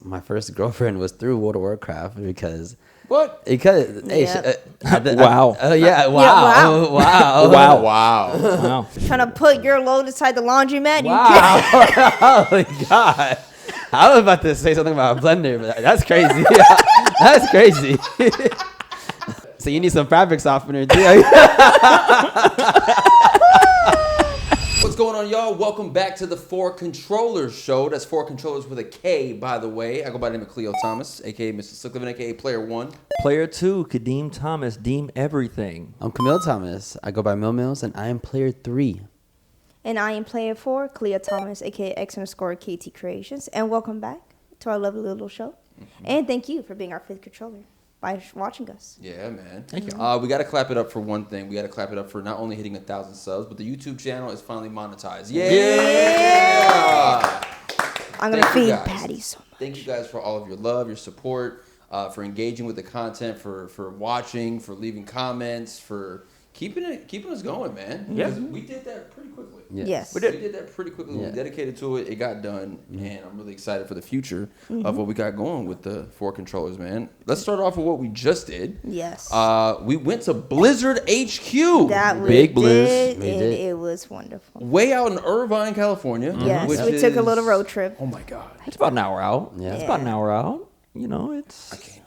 my first girlfriend was through World of Warcraft because. What? Because Wow. Yeah. Wow. Wow. Wow. Trying to put your load inside the laundromat. Wow. Oh my God. I was about to say something about a blender, but that's crazy. That's crazy. So you need some fabric softener, too. What's going on, y'all? Welcome back to the 4Kontrollers show. That's 4Kontrollers with a K, by the way. I go by the name of Cleo Thomas, a.k.a. Mr. Slickliven, a.k.a. Player 1. Player 2, Kadeem Thomas, Deem Everything. I'm Camille Thomas. I go by Mill Mills, and I am Player 3. And I am Player 4, Cleo Thomas, a.k.a. X_KT Creations. And welcome back to our lovely little show. Mm-hmm. And thank you for being our 5th controller by watching us. Yeah, man. Thank you. We got to clap it up for one thing. We got to clap it up for not only hitting 1,000 subs, but the YouTube channel is finally monetized. Yeah! I'm going to feed Patty so much. Thank you guys for all of your love, your support, for engaging with the content, for watching, for leaving comments, for keeping us going, man. Yeah. Because we did that pretty quickly. Yes. We did that pretty quickly. Yeah. We dedicated to it. It got done. And I'm really excited for the future of what we got going with the 4Kontrollers, man. Let's start off with what we just did. Yes. We went to Blizzard HQ. That we Big Blizz. did, We and did. it was wonderful. Way out in Irvine, California. Yes, which we took a is- little road trip. Oh, my God. It's about an hour out. Yeah. It's about an hour out. You know, it's... I can't do it.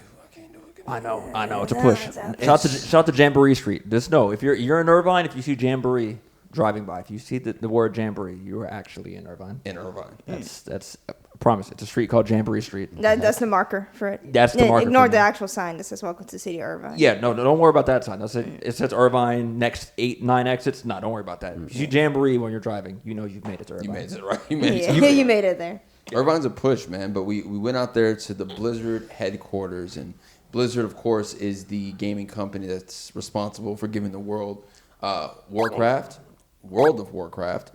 I know. It's a push. Yeah. Shout out to Jamboree Street. Just know, if you're in Irvine, if you see Jamboree driving by, if you see the word Jamboree, you are actually in Irvine. In Irvine. That's I promise. It's a street called Jamboree Street. That's the marker for it. That's the marker Ignore for the me. actual sign that says "Welcome to the City of Irvine." Yeah, no, don't worry about that sign. That's it. It says Irvine, next 8-9 exits. No, don't worry about that. If you see Jamboree when you're driving, you know you've made it to Irvine. You made it, right? You made it. Yeah, you made it there. Irvine's a push, man. But we went out there to the Blizzard headquarters, and Blizzard, of course, is the gaming company that's responsible for giving the world Warcraft, World of Warcraft,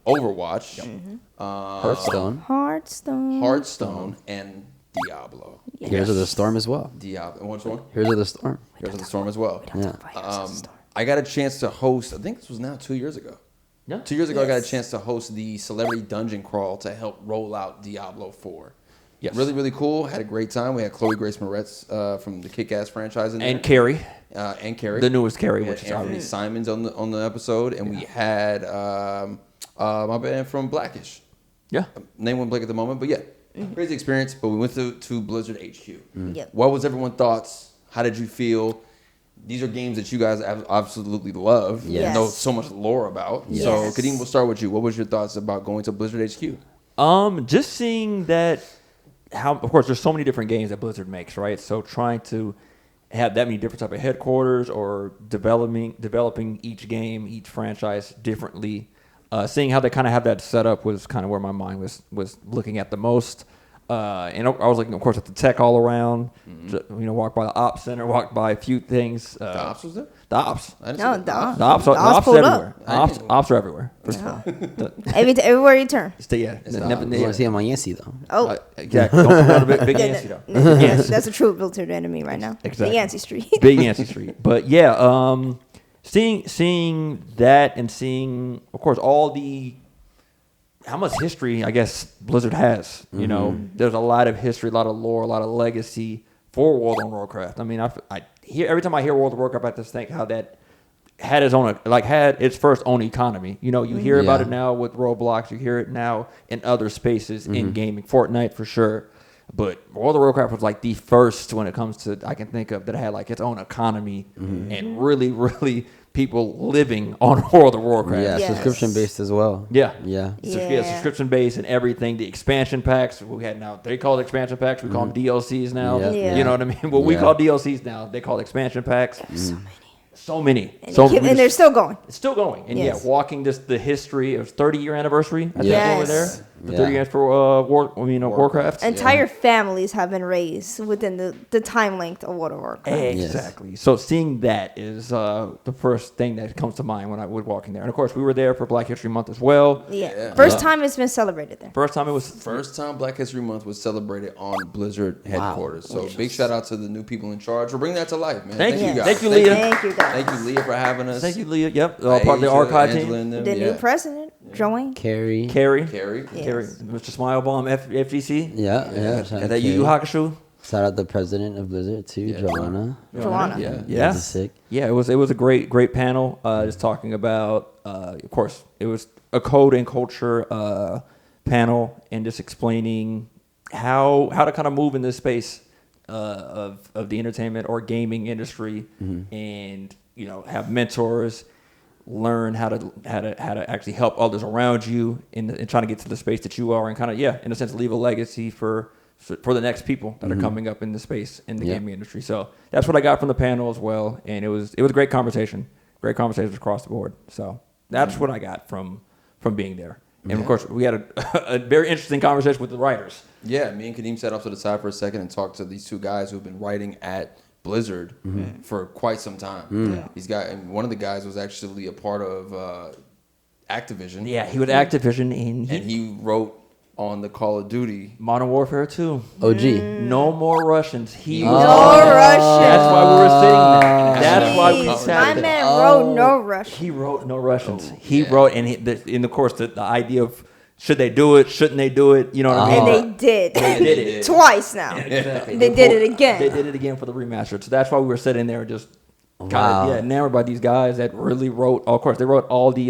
Overwatch, Hearthstone, and Diablo. Heroes of the Storm as well. Diablo. And which one? Heroes of the Storm. Heroes of the Storm as well. Yeah. I got a chance to host, I think this was now 2 years ago. Yeah. 2 years ago, I got a Yes. chance to host the Celebrity Dungeon Crawl to help roll out Diablo 4. Yes. Really, really cool. Had a great time. We had Chloe Grace Moretz from the Kick-Ass franchise in there. And Carrie, And Carrie. the newest Carrie, We had which is Anthony obvious. Simons on the episode. And we had my band from Blackish. Yeah. Name won't blank at the moment, but yeah. Crazy experience. But we went to Blizzard HQ. Yep. What was everyone's thoughts? How did you feel? These are games that you guys absolutely love. Yes. Know so much lore about. Yes. So, Kadeem, we'll start with you. What was your thoughts about going to Blizzard HQ? Just seeing that, how of course there's so many different games that Blizzard makes, right? So trying to have that many different type of headquarters or developing each game, each franchise differently, seeing how they kind of have that set up was kind of where my mind was looking at the most. And I was looking, of course, at the tech all around. Walked by the ops center, walked by a few things. The ops was there? The ops. I didn't No, see the ops. The ops, The the ops ops pulled everywhere. up. Ops are everywhere. First of all. Everywhere you turn. Yeah. It's the Never- ops. You want to see him on Yancey, though. Oh, Exactly. Don't put on a big yeah, Yancey, though. that's a true Blizzard enemy right now. Exactly. The Yancey Street. Big Yancey Street. But yeah, seeing that and seeing, of course, how much history I guess Blizzard has. You know, there's a lot of history, a lot of lore, a lot of legacy for World of Warcraft. I mean, I hear every time I hear World of Warcraft, I just think how that had its first own economy. You know, you hear about Yeah. it now with Roblox, you hear it now in other spaces in gaming, Fortnite for sure. But World of Warcraft was like the first when it comes to I can think of that had like its own economy and really, really people living on World of Warcraft. Yeah, Yes. subscription based as well. Yeah. Yeah. Yeah. Subscription base and everything. The expansion packs we had now, they call it expansion packs. We call them DLCs now. Yeah. Yeah. You know what I mean? What we Yeah. call DLCs now, they call expansion packs. So many. And, So and they're still going. it's still going. And Yes. yeah, walking just the history of 30-year anniversary. I think Yes. over there. The Yeah. 30 years for Warcraft. Entire families have been raised within the time length of World of Warcraft. Exactly. So seeing that is the first thing that comes to mind when I was walking there. And of course, we were there for Black History Month as well. Yeah. First time it's been celebrated there. First time it was First time Black History Month was celebrated on Blizzard headquarters. So big shout out to the new people in charge for bringing that to life, man. Thank you you. guys. Thank you, Leah. Thank you, guys. Thank you, Leah, for having us. Thank you, Leah. Yep. Part of the Asia, archive Angela, team. and them, The yeah. new president. Joanne. Carrie. Carrie. Carrie. Yes. Carrie. Mr. Smilebomb, FGC. Yeah. Shout And out that Yu Yu Carrie. Hakusho. Shout out the president of Blizzard too, Yeah, Joanna. Joanna. Yeah. Yeah. She's sick. Yeah, it was a great panel. Just talking about, of course, it was a code and culture panel, and just explaining how to kind of move in this space of the entertainment or gaming industry, and have mentors, learn how to actually help others around you in trying to get to the space that you are, and kind of in a sense leave a legacy for the next people that are coming up in the space in the gaming industry. So that's what I got from the panel as well, and it was a great conversations across the board. So that's what I got from being there. And of course, we had a very interesting conversation with the writers. Yeah, me and Kadeem sat off to the side for a second and talked to these two guys who've been writing at Blizzard for quite some time. And one of the guys was actually a part of Activision. Yeah, he was Activision, And he wrote on the Call of Duty. Modern Warfare 2. OG. No more Russians. He No was Russians. That's why we were sitting there. That's why we Jeez, sat my there. man wrote no Russian. He wrote no Russians. He wrote, and of course, the idea of should they do it, shouldn't they do it, you know what I mean? And they did. They did it. Twice now. Exactly. They did it again. They did it again for the remaster. So that's why we were sitting there just kind Wow. of enamored by these guys that really wrote. Of course, they wrote all the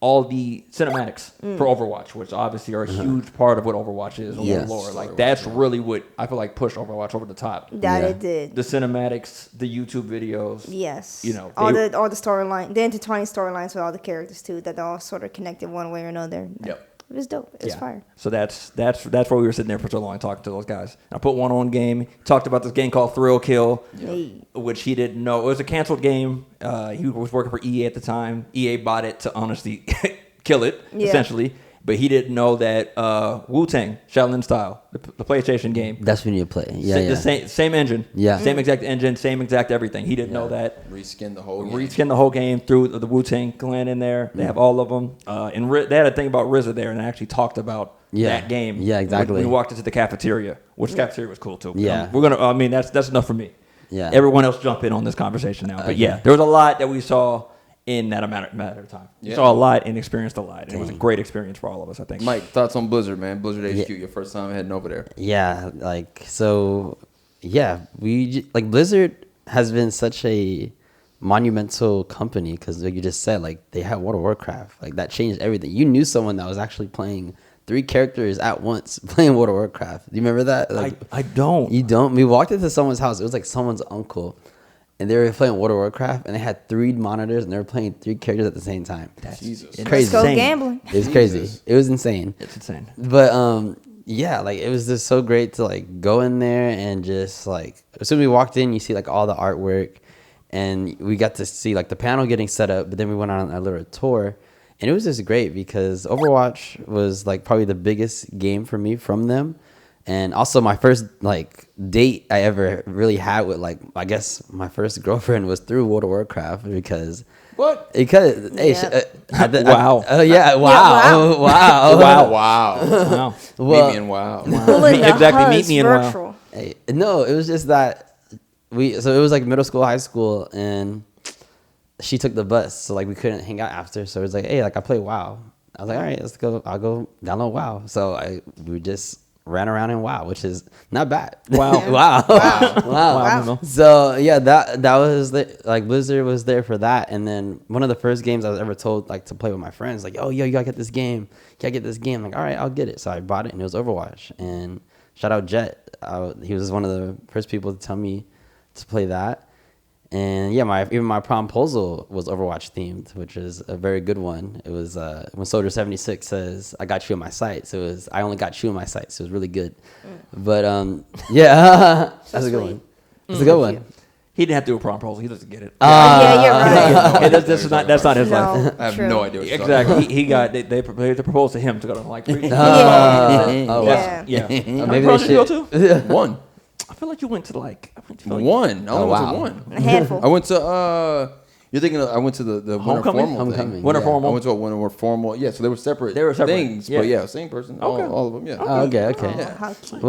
cinematics for Overwatch, which obviously are a huge part of what Overwatch is. Yes. Lore. Like that's really what I feel like pushed Overwatch over the top. That Yeah. it did. The cinematics, the YouTube videos. Yes. All the storyline, the intertwining storylines with all the characters too, that all sort of connected one way or another. Yep. It was dope. It was fire. So that's why we were sitting there for so long talking to those guys. I put one on game. Talked about this game called Thrill Kill, Hey. which he didn't know. It was a canceled game. He was working for EA at the time. EA bought it to honestly kill it, essentially. But he didn't know that Wu-Tang, Shaolin Style, the PlayStation game. That's when you play. Yeah, The same engine. Yeah. Same exact engine, same exact everything. He didn't know that. Reskin the whole game. Reskin the whole game through the Wu-Tang clan in there. They have all of them. And they had a thing about RZA there, and they actually talked about that game. Yeah, exactly. When we walked into the cafeteria, which the cafeteria was cool too. Yeah. That's enough for me. Yeah. Everyone else jump in on this conversation now. But yeah, there was a lot that we saw in that amount of time. We Yeah. saw a lot and experienced a lot. And it was a great experience for all of us, I think. Mike, thoughts on Blizzard, man? Blizzard HQ, your first time heading over there. Yeah, Blizzard has been such a monumental company because like you just said, like they had World of Warcraft, like that changed everything. You knew someone that was actually playing 3 characters at once playing World of Warcraft. Do you remember that? Like, I don't. You don't? We walked into someone's house. It was like someone's uncle. And they were playing World of Warcraft, and they had 3 monitors, and they were playing 3 characters at the same time. Jesus. It's crazy. Let's go Insane. gambling. It was crazy. It was insane. It's insane. But yeah, like it was just so great to like go in there and just like as soon as we walked in, you see like all the artwork, and we got to see like the panel getting set up. But then we went on a little tour, and it was just great because Overwatch was like probably the biggest game for me from them. And also my first like date I ever really had with like I guess my first girlfriend was through World of Warcraft because What? Wow. Wow. Yeah. Wow. Wow. Wow. Wow. Meet me in wow. Pulling the Exactly, meet Huz me in WoW. virtual. Hey, no, it was just that so it was like middle school, high school, and she took the bus, so like we couldn't hang out after. So it was like, hey, like I play WoW. I was like, all right, let's go. I'll go download WoW. So we just ran around in WoW, which is not bad. Wow. Wow. So yeah, that was like Blizzard was there for that. And then one of the first games I was ever told like to play with my friends, like, oh, yo, you gotta get this game. You gotta get this game. I'm like, all right, I'll get it. So I bought it, and it was Overwatch. And shout out Jet. He was one of the first people to tell me to play that. And yeah, even my promposal was Overwatch themed, which is a very good one. It was when Soldier 76 says, I got you in my sights. It was, I only got you in my sights. It was really good. But yeah, that's a good one. That's a good one. He didn't have to do a prom proposal. He doesn't get it. Yeah, you're right. Okay, that's not his life. No, I have true. no idea what you're talking about. Exactly. He got they proposed to him to go to like 3. Oh, Yeah. Yeah. Maybe they Proposed to you should. too? One. I feel like you went to like I One. I only went to wow. one. A handful. I went to you're thinking I went to the winter Homecoming? formal Homecoming. thing. Winter Yeah, formal. I went to a winter formal. Yeah, so they were separate. things, yeah. but yeah, same person. All of them. Yeah. Oh, okay. Oh, how cute.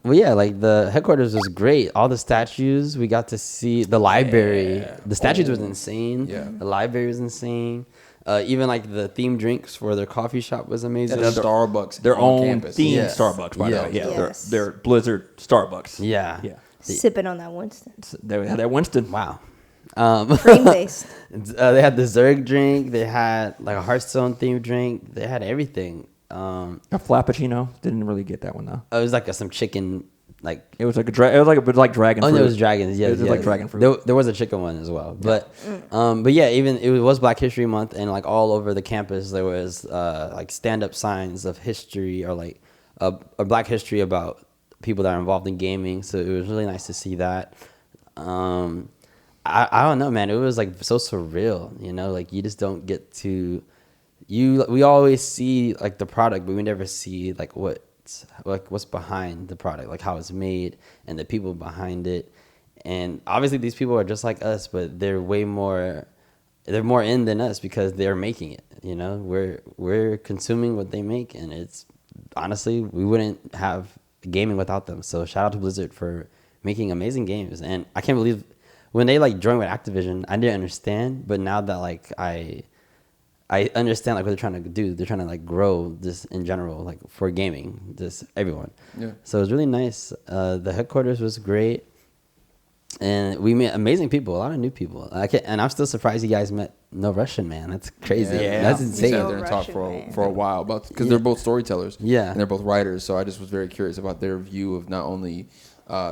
Well, yeah, like the headquarters was great. All the statues, we got to see the library. The statues was insane. Yeah. The library was insane. Even like the themed drinks for their coffee shop was amazing. The Starbucks, their on own campus. themed Yes. Starbucks, by the Yeah. way. Yeah, Yes. they're Blizzard Starbucks. Yeah. Yeah. Sipping on that Winston. They had that Winston. Wow. Cream based. They had the Zerg drink. They had like a Hearthstone themed drink. They had everything. A Flappuccino. Didn't really get that one though. It was like some chicken. Like It was like dragon fruit. no, it was dragons. Yeah, It was yeah. like dragon fruit. There was a chicken one as well, but yeah, even it was Black History Month, and like all over the campus there was like stand up signs of history or like a Black history about people that are involved in gaming. So it was really nice to see that. I don't know, man. It was like so surreal, you know. Like you just don't get to we always see like the product, but we never see like what's behind the product, like how it's made and the people behind it. And obviously these people are just like us, but they're more in than us because they're making it, you know. We're consuming what they make, and it's honestly, we wouldn't have gaming without them. So shout out to Blizzard for making amazing games. And I can't believe when they like joined with Activision, I didn't understand, but now that like I understand like what they're trying to do. They're trying to like grow this in general, like for gaming, just everyone. Yeah. So it was really nice. The headquarters was great, and we met amazing people, a lot of new people. And I'm still surprised you guys met No Russian Man. That's crazy. Yeah. That's We insane. sat there and talked for a while about because they're both storytellers. Yeah. And they're both writers. So I just was very curious about their view of not only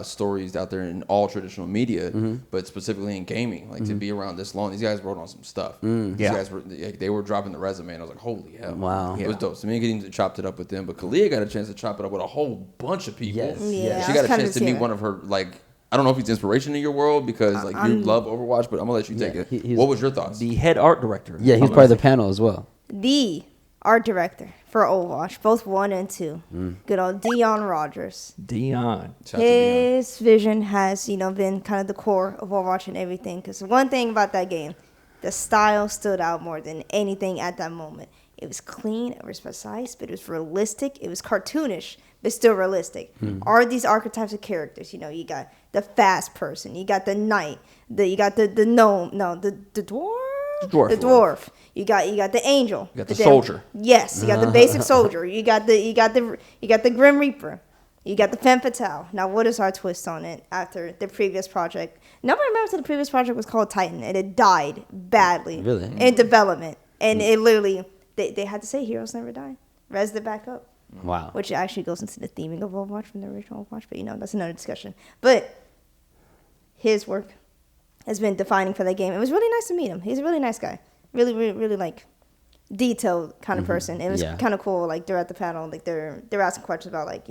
stories out there in all traditional media, but specifically in gaming. Like to be around this long, these guys wrote on some stuff. These guys were they were dropping the resume, and I was like, holy hell! Wow. It was dope. So me and Gideon chopped it up with them, but Kalia got a chance to chop it up with a whole bunch of people. Yes. Yeah, She I got was a kind of chance to meet seeing one of her like. I don't know if he's inspiration in your world because like you love Overwatch, but I'm gonna let you take it. What was your thoughts? The head art director. Yeah, he's part of the panel as well. The art director for Overwatch, both 1 and 2. Good old Dion Rogers. Dion. Shout out to Dion. His vision has, been kind of the core of Overwatch and everything. Because one thing about that game, the style stood out more than anything at that moment. It was clean, it was precise, but it was realistic. It was cartoonish, but still realistic. Are these archetypes of characters? You got the fast person, you got the knight, you got the gnome, the dwarf. The dwarf. You got the angel. You got the soldier. Yes, you got the basic soldier. You got the Grim Reaper. You got the Femme Fatale. Now, what is our twist on it after the previous project? Nobody remembers that the previous project was called Titan, and it died badly in development. And it literally, they had to say heroes never die. Res it back up. Wow. Which actually goes into the theming of Overwatch from the original Overwatch, but that's another discussion. But his work has been defining for that game. It was really nice to meet him. He's a really nice guy. Really, really, really like detailed kind of person. It was kind of cool. Like they're at the panel, like they're asking questions about like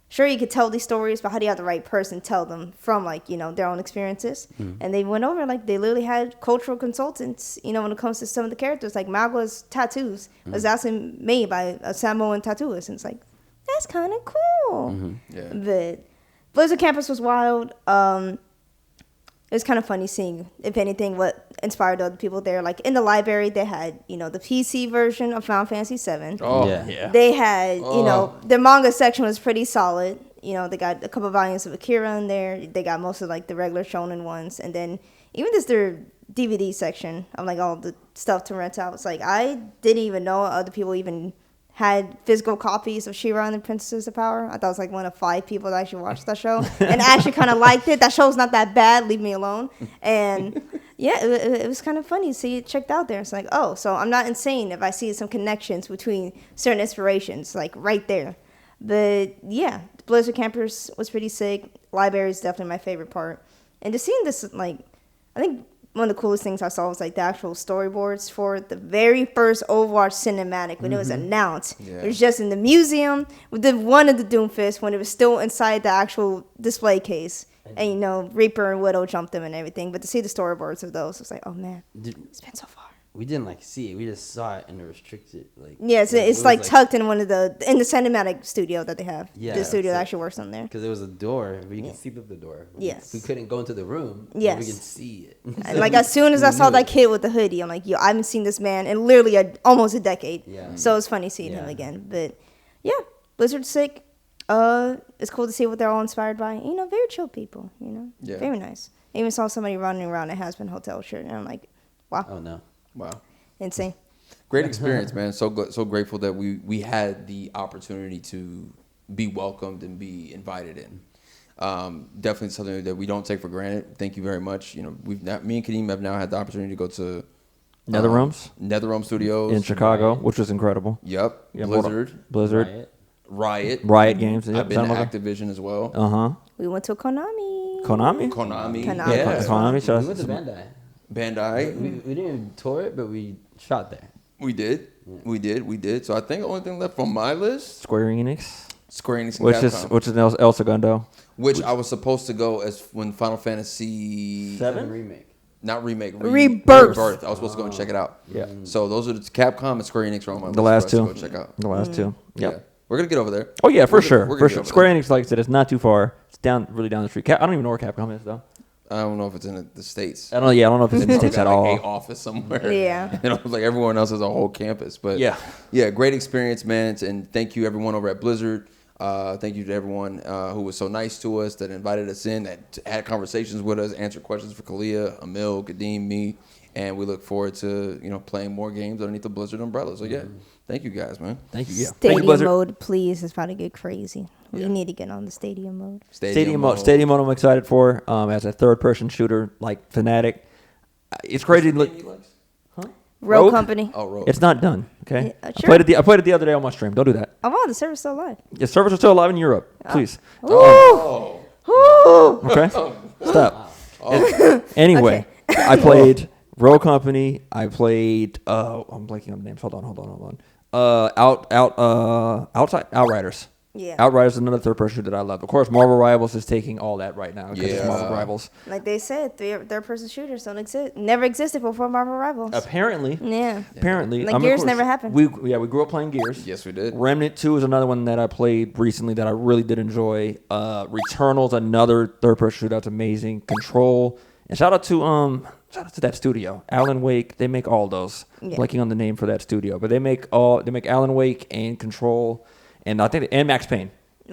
sure you could tell these stories, but how do you have the right person tell them from like their own experiences? And they went over like they literally had cultural consultants. When it comes to some of the characters, like Magla's tattoos was actually made by a Samoan tattooist, and it's like that's kind of cool. Yeah. But Blizzard Campus was wild. It was kind of funny seeing, if anything, what inspired other people there. Like in the library, they had, the PC version of Final Fantasy VII. Oh, Yeah. They had, their manga section was pretty solid. They got a couple volumes of Akira in there. They got most of like the regular shonen ones. And then even just their DVD section of like all the stuff to rent out. It's like, I didn't even know other people even had physical copies of She-Ra and the Princesses of Power. I thought I was like one of 5 people that actually watched that show and actually kind of liked it. That show's not that bad. Leave me alone. And yeah, it was kind of funny to see it checked out there. It's like, oh, so I'm not insane if I see some connections between certain inspirations, like right there. But yeah, Blizzard Campers was pretty sick. Library is definitely my favorite part. And just seeing this, like, I think one of the coolest things I saw was like the actual storyboards for the very first Overwatch cinematic when it was announced. Yeah. It was just in the museum with the one of the Doomfist when it was still inside the actual display case. And Reaper and Widow jumped them and everything. But to see the storyboards of those, it was like, oh man, it's been so far. We didn't like see it. We just saw it in the restricted like. Yeah, it's like tucked in the cinematic studio that they have. Yeah, the studio so, that actually works on there. Because there was a door, but you can see through the door. Yes. We couldn't go into the room. Yes. But we can see it. And like as soon as I saw that kid with the hoodie, I'm like, yo, I haven't seen this man in literally almost a decade. Yeah. So it's funny seeing him again. But yeah, Blizzard's sick. It's cool to see what they're all inspired by. Very chill people. Yeah. Very nice. I even saw somebody running around a Has Been Hotel shirt, and I'm like, wow. Oh no. Wow. insane. Great experience, man. So grateful that we had the opportunity to be welcomed and be invited in. Definitely something that we don't take for granted. Thank you very much. You know, me and Kadeem have now had the opportunity to go to NetherRealm Studios in Chicago, which was incredible. Yep. Yeah, Blizzard. Riot Games. Yep. I've been to Activision as well. We went to Konami. Konami. Yeah. Konami. We went to Bandai. We didn't even tour it, but we shot there. We did. Yeah. We did. So I think the only thing left on my list, Square Enix, and which Capcom. is El Segundo. Which I was supposed to go as when Final Fantasy 7 remake. Not remake. Rebirth. I was supposed to go and check it out. Yeah. So those are the Capcom and Square Enix are on my list. The last for us two. to go check out. The last two. Yeah. We're gonna get over there. Oh yeah, for sure. We're gonna get Square over Enix, like I said, it's not too far. It's really down the street. I don't even know where Capcom is though. I don't know if it's in the States. I don't know if it's in the States got at like all. a office somewhere. Yeah. You know, like everyone else has a whole campus. But yeah, great experience, man. And thank you everyone over at Blizzard. Thank you to everyone who was so nice to us, that invited us in, that had conversations with us, answered questions for Kalia, Emil, Kadeem, me, and we look forward to playing more games underneath the Blizzard umbrella. So yeah, thank you guys, man. Thank you. Yeah. Stadium mode, please. It's about to get crazy. We need to get on the stadium mode. Stadium mode. I'm excited for as a third-person shooter like fanatic. It's crazy. Rogue Company. Oh, Rogue. It's not done. Okay. Yeah, sure. I played it the other day on my stream. Don't do that. Oh wow, the server's still alive. The servers are still alive in Europe. Please. Oh. Okay. Stop. Anyway, okay. I played Rogue Company. I played. I'm blanking on the names. Hold on. Outriders. Yeah. Outriders is another third-person shooter that I love. Of course, Marvel Rivals is taking all that right now. Because it's Marvel Rivals. Like they said, third-person shooters don't exist. Never existed before Marvel Rivals. Apparently. Yeah. Apparently. Like Gears never happened. We grew up playing Gears. Yes, we did. Remnant 2 is another one that I played recently that I really did enjoy. Returnal's another third-person shooter that's amazing. Control. And shout out to that studio, Alan Wake. They make all those. Yeah. Blanking on the name for that studio, but they make Alan Wake and Control. And I think Max Payne.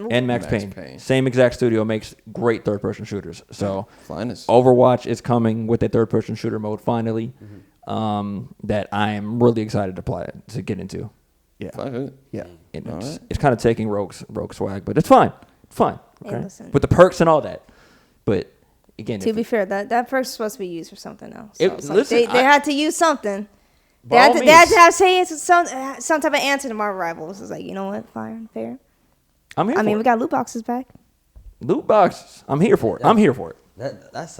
And Max Payne. Same exact studio makes great third-person shooters. So Overwatch is coming with a third-person shooter mode finally. That I am really excited to get into. Yeah. Yeah. It's kind of taking Rogue swag, but it's fine. It's fine. Okay. With the perks and all that. But again, to be fair, that perk's supposed to be used for something else. So they had to use something. They had to have some type of answer to Marvel Rivals. It's like, you know what, fine, fair. We got loot boxes back. Loot boxes. I'm here for it. I'm here for it. This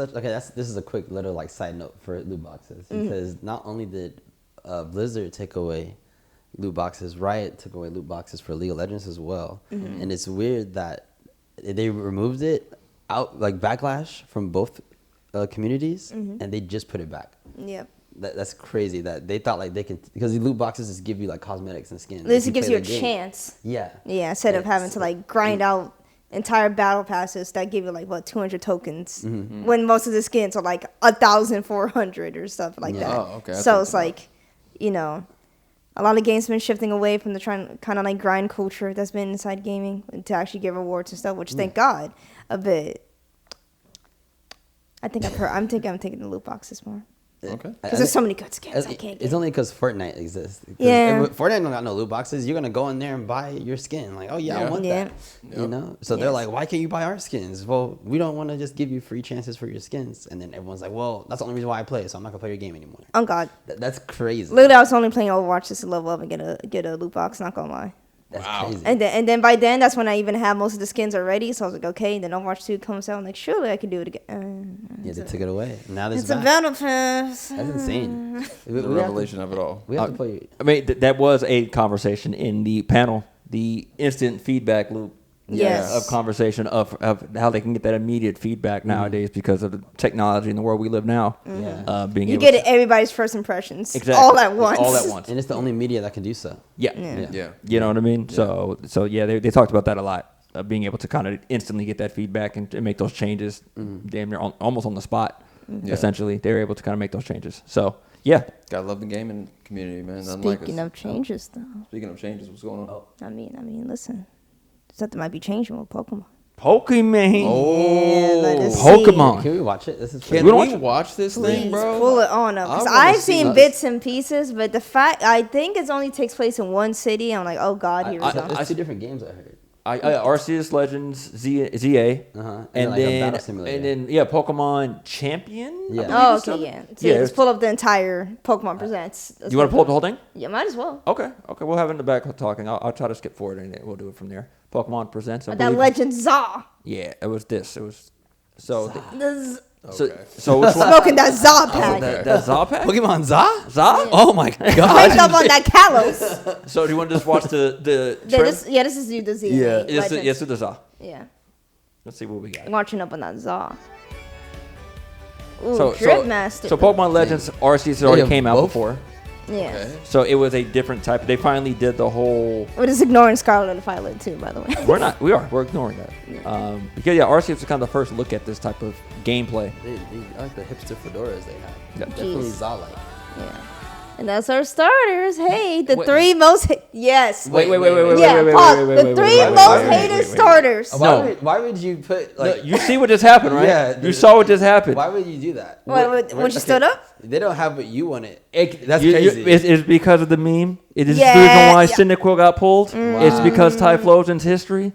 is a quick little side note for loot boxes, because not only did Blizzard take away loot boxes, Riot took away loot boxes for League of Legends as well, and it's weird that they removed it out backlash from both communities, and they just put it back. Yep. That's crazy that they thought they can, because the loot boxes just give you cosmetics and skins. At least it gives you a chance. Yeah. Yeah, instead of having to grind out entire battle passes that give you 200 tokens, when most of the skins are 1,400 or stuff like that. Oh, okay. So it's a lot of games have been shifting away from the kind of grind culture that's been inside gaming to actually give rewards and stuff, which thank God a bit. I'm taking the loot boxes more. Okay. Because there's so many good skins. I can't get it's only because Fortnite exists. Yeah. If Fortnite don't got no loot boxes, you're gonna go in there and buy your skin. I want that. Yep. So they're like, why can't you buy our skins? Well, we don't want to just give you free chances for your skins. And then everyone's like, well, that's the only reason why I play, so I'm not gonna play your game anymore. Oh God. That's crazy. Literally, I was only playing Overwatch just to level up and get a loot box. Not gonna lie. That's crazy. And then by then, that's when I even have most of the skins already. So I was like, okay. And then Overwatch 2 comes out. I'm like, surely I can do it again. They took it away. Now it's a battle pass. That's insane. The revelation of it all. We have to play. That was a conversation in the panel, the instant feedback loop. Yes. Of conversation of how they can get that immediate feedback nowadays because of the technology in the world we live now. Yeah. You get everybody's first impressions all at once. And it's the only media that can do so. Yeah. You know what I mean? Yeah. So they talked about that a lot. Being able to kind of instantly get that feedback and make those changes damn near almost on the spot. Essentially, they were able to kind of make those changes. So, yeah. Gotta love the gaming community, man. Speaking of changes, though. Speaking of changes, what's going on? I mean, listen. Something might be changing with Pokemon. Pokemon. Oh, let us see. Pokemon. Can we watch it? This is Can We we don't watch this Please thing, bro? pull it on up. I Because wanna I've see seen this. bits and pieces, but the fact I think it only takes place in one city. I'm like, oh god, here we go. It's 2 different games I heard. Arceus Legends ZA, Uh-huh. and like a then battle simulator. and then yeah, Pokemon Champion. Yeah. I believe Oh, it's okay, something. yeah. So Yeah, just pull up the entire Pokemon Presents. You want to pull up the whole thing? Yeah, might as well. Okay, we'll have it in the back talking. I'll try to skip forward and we'll do it from there. Pokemon Presents. I That believe- Legend Za. Yeah, it was this. It was so. The So which one? smoking that Za pack. That Zaw pack? Pokemon Za? Zaw? Oh my god. Cranked up on that Kalos. So do you want to just watch the Yeah, trim? this is you, the Z. Yeah. Yes, it is Zaw. Yeah. Let's see what we got. I'm watching up on that Za. Ooh, So Drip Master. So Pokemon Legends Arceus already Yeah, came out both? before. Yeah. Okay. So it was a different type. They finally did the whole. We're just ignoring Scarlet and Violet too, by the way. We're not. We're ignoring that. Because yeah, Arceus was kind of the first look at this type of gameplay. I like the hipster fedoras they have. Yeah. Definitely Jeez. Za-like. Yeah. And that's our starters. Hey, the Wait. 3 most yes. Wait. Yeah, wait, pause. wait, The wait, 3 wait, most wait, hated wait. starters. No. Why would you put No, like? you see what just happened, right? Yeah, You saw what just happened. Why would you do that? When she stood up? They don't have what you wanted. That's You- crazy. it's because of the meme. It is Yeah, the reason why yeah. Cyndaquil got pulled. It's Wow. because Typhlosion's history.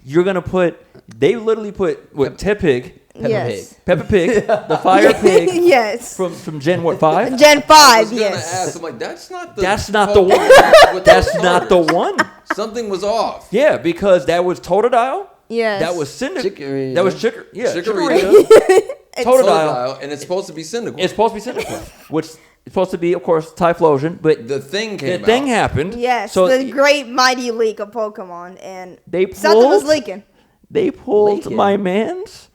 You're gonna put. They literally put what Tepig, Yes. Peppa Pig, the Fire Pig yes. from Gen 5. Gen I 5, was gonna yes. ask. I'm like, that's not the. That's not the one. Pokemon with That's the not the starters. one. Something was off. Yeah, because that was Totodile. Yes. That was Cyndaquil. Chikorita. That was Chikorita. Chikorita. Totodile. Totodile, and it's supposed to be Cyndaquil. It's supposed to be Cyndaquil, which is supposed to be, of course, Typhlosion. But the thing the came thing out. happened. Yes, So the great mighty leak of Pokemon, and They something was pulled- leaking. They pulled Leaking. my man's.